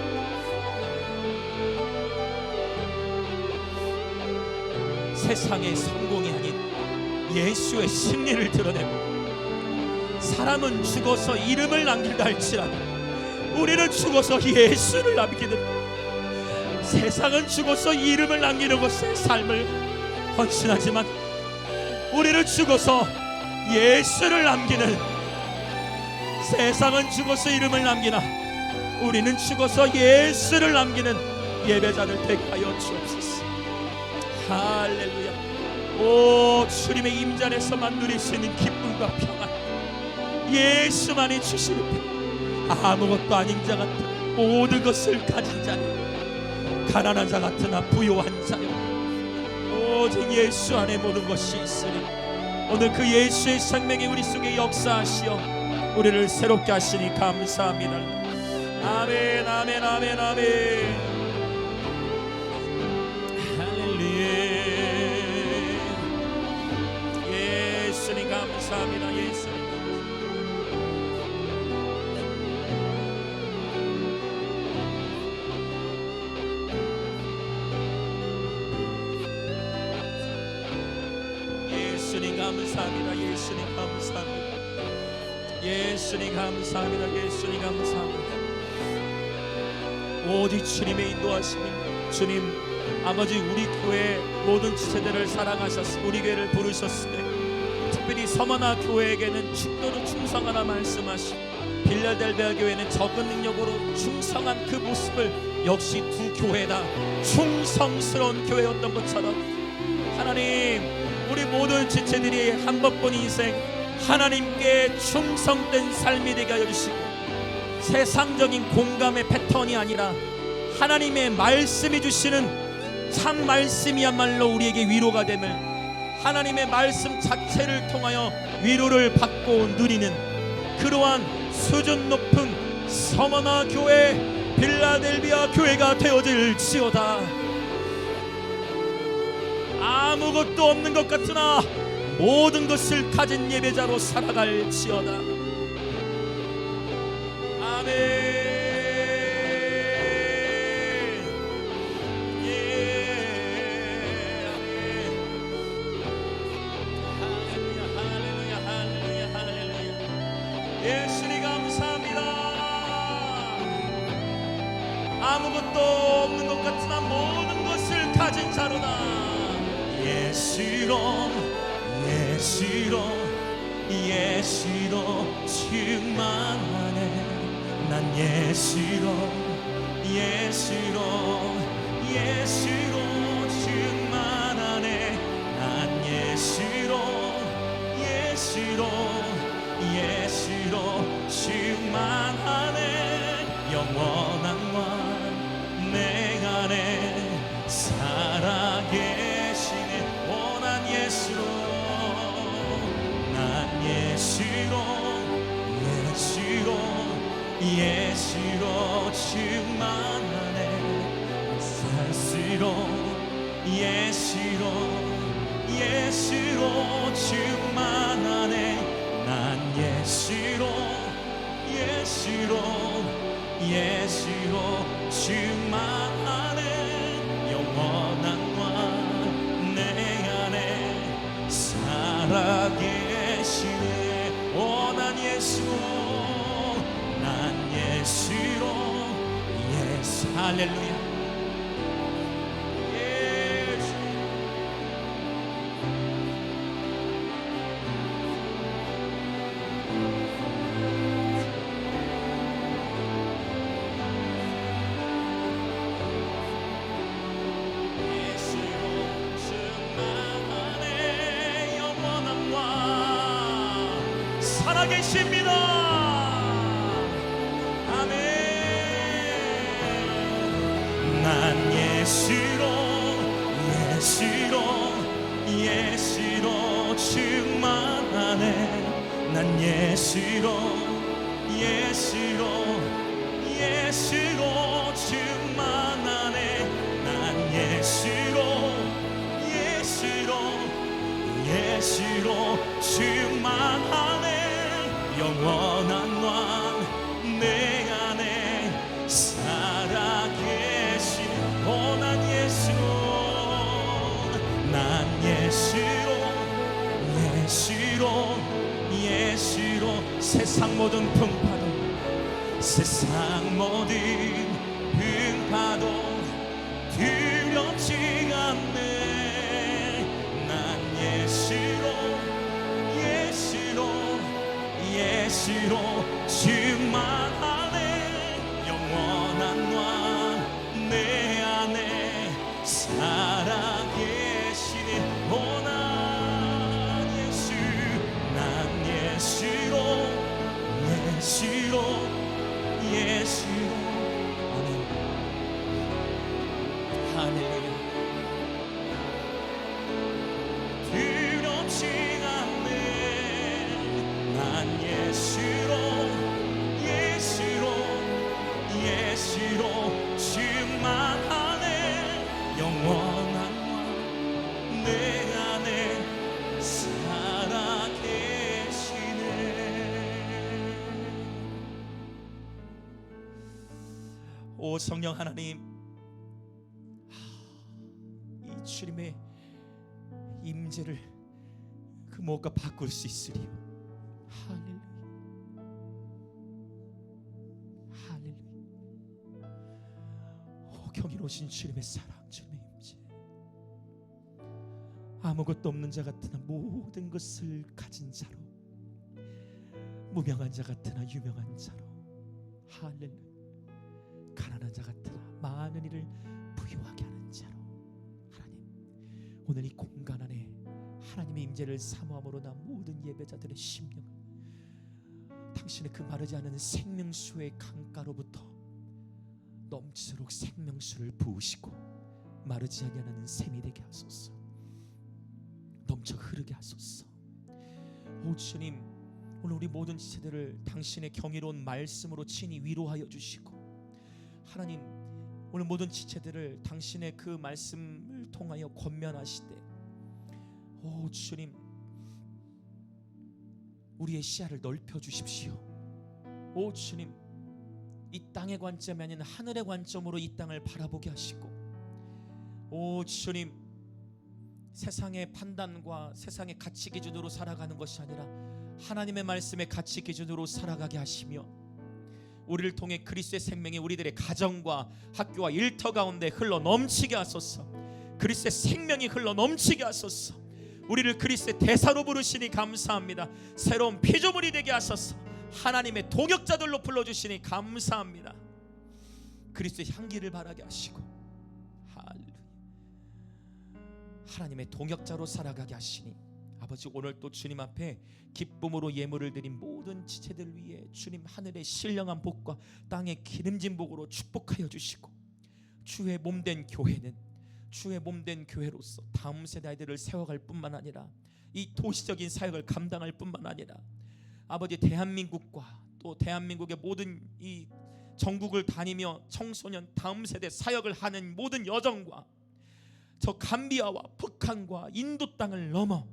세상의 성공이 아닌 예수의 승리를 드러내고, 사람은 죽어서 이름을 남긴다 할지라도 우리는 죽어서 예수를 남기는, 세상은 죽어서 이름을 남기는 것에 삶을 헌신하지만 우리는 죽어서 예수를 남기는, 세상은 죽어서 이름을 남기나 우리는 죽어서 예수를 남기는 예배자들 되게 하여 주옵소서. 할렐루야. 오 주님의 임재 안에서만 누릴 수 있는 기쁨과 평안, 예수만이 주시는 평안. 아무것도 아닌 자 같은 모든 것을 가진 자는, 가난한 자 같으나 부요한 자요, 오직 예수 안에 모든 것이 있으니 오늘 그 예수의 생명이 우리 속에 역사하시어 우리를 새롭게 하시니 감사합니다. 아멘 아멘 아멘 아멘. 예수님 감사합니다. 예수님 감사합니다. 예수님 감사합니다. 예수님 감사합니다. 예수님 감사합니다. 오직 주님의 인도하심이, 주님 아버지 우리 교회 모든 지체들을 사랑하셨으, 우리 교회를 부르셨을 때 특별히 서머나 교회에게는 축도로 충성하라 말씀하시고, 빌라델비아 교회는 적은 능력으로 충성한 그 모습을 역시 두 교회 다 충성스러운 교회였던 것처럼, 하나님 우리 모든 지체들이 한 번뿐인 인생 하나님께 충성된 삶이 되게 하여 주시고, 세상적인 공감의 패턴이 아니라 하나님의 말씀이 주시는 참 말씀이야말로 우리에게 위로가 됨을, 하나님의 말씀 자체를 통하여 위로를 받고 누리는 그러한 수준 높은 서머나 교회, 빌라델비아 교회가 되어질지어다. 아무것도 없는 것 같으나 모든 것을 가진 예배자로 살아갈지어다. 아멘. 예수님 감사합니다. 아무것도 없는 것 같으나 모든 것을 가진 자로다. 예수로 예수로 예수로 충만하네. 난 예수로 예수로 예수로 충만하네. 난 예수로 예수로 예수로 충만하네. 영원한 왕 내 안에 살아계시네. 원한 예수로 난 예수로 예수로 예수로 충만하네. 살수록 예수로 예수로 충만하네. 난 예수로 예수로 예수로 충만하네. 영원한 왕 내 안에 살아계시네. 원한 예수로 난 예수로 할렐루야. 살아계십니다. 아멘. 난 예수로 충만하네. 난 예수로 충만하네. 난 예수로 충만하네. 영원한 왕 내 안에 살아계신 난 예수로 세상 모든 풍파도 두렵지 않네. 난 예수로 충만하네. 영원한 왕 내 안에 살아계시네. 난 예수로 아멘. 할렐루야. 두렵지 않네. 난 예수로 충만하네. 영원한 왕 내 안에 살아계시네. 오 성령 하나님, 이 주님의 임재를 그 무엇과 바꿀 수 있으리요. 할렐루야. 오 경이로우신 주님의 사랑, 주님의 임재. 아무것도 없는 자 같으나 모든 것을 가진 자로, 무명한 자 같으나 유명한 자로, 할렐루야. 가난한 자 같으나 많은 일을 부유하게 하는 자로. 하나님, 오늘 이 공간 안에 하나님의 임재를 사모함으로 나 모든 예배자들의 심령을 당신의 그 마르지 않은 생명수의 강가로부터 넘치도록 생명수를 부으시고 마르지 아니하는 샘이 되게 하소서. 넘쳐 흐르게 하소서. 오 주님, 오늘 우리 모든 지체들을 당신의 경이로운 말씀으로 친히 위로하여 주시고, 하나님 오늘 모든 지체들을 당신의 그 말씀을 통하여 권면하시되, 오 주님, 우리의 시야를 넓혀 주십시오. 오 주님, 이 땅의 관점이 아닌 하늘의 관점으로 이 땅을 바라보게 하시고, 오 주님, 세상의 판단과 세상의 가치 기준으로 살아가는 것이 아니라 하나님의 말씀의 가치 기준으로 살아가게 하시며, 우리를 통해 그리스도의 생명이 우리들의 가정과 학교와 일터 가운데 흘러 넘치게 하소서. 그리스도의 생명이 흘러 넘치게 하소서. 우리를 그리스도의 대사로 부르시니 감사합니다. 새로운 피조물이 되게 하소서. 하나님의 동역자들로 불러주시니 감사합니다. 그리스도의 향기를 바라게 하시고, 하나님의 동역자로 살아가게 하시니, 아버지 오늘 또 주님 앞에 기쁨으로 예물을 드린 모든 지체들 위해 주님 하늘의 신령한 복과 땅의 기름진 복으로 축복하여 주시고, 주의 몸된 교회는 주의 몸된 교회로서 다음 세대 아이들을 세워갈 뿐만 아니라 이 도시적인 사역을 감당할 뿐만 아니라 아버지 대한민국과 또 대한민국의 모든 이 전국을 다니며 청소년 다음 세대 사역을 하는 모든 여정과 저 감비아와 북한과 인도 땅을 넘어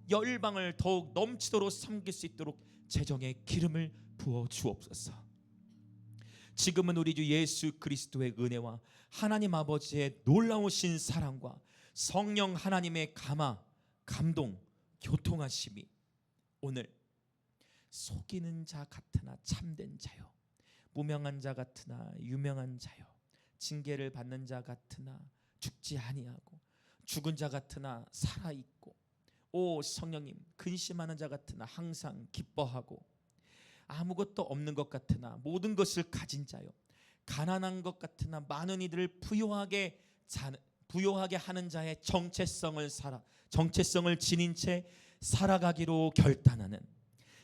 열방을 더욱 넘치도록 섬길 수 있도록 재정의 기름을 부어 주옵소서. 지금은 우리 주 예수 그리스도의 은혜와 하나님 아버지의 놀라우신 사랑과 성령 하나님의 감화, 감동, 교통하심이 오늘 속이는 자 같으나 참된 자요, 무명한 자 같으나 유명한 자요, 징계를 받는 자 같으나 죽지 아니하고 죽은 자 같으나 살아있고, 오 성령님, 근심하는 자 같으나 항상 기뻐하고, 아무것도 없는 것 같으나 모든 것을 가진 자요, 가난한 것 같으나 많은 이들을 부요하게 하는 자의 정체성을 지닌 채 살아가기로 결단하는,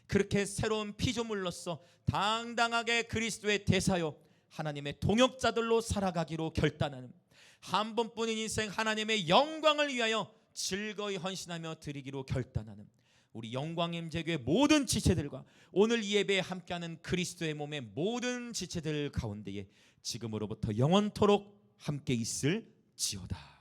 그렇게 새로운 피조물로서 당당하게 그리스도의 대사요 하나님의 동역자들로 살아가기로 결단하는, 한 번뿐인 인생 하나님의 영광을 위하여 즐거이 헌신하며 드리기로 결단하는 우리 영광임재교의 모든 지체들과 오늘 이 예배에 함께하는 그리스도의 몸의 모든 지체들 가운데에 지금으로부터 영원토록 함께 있을지어다.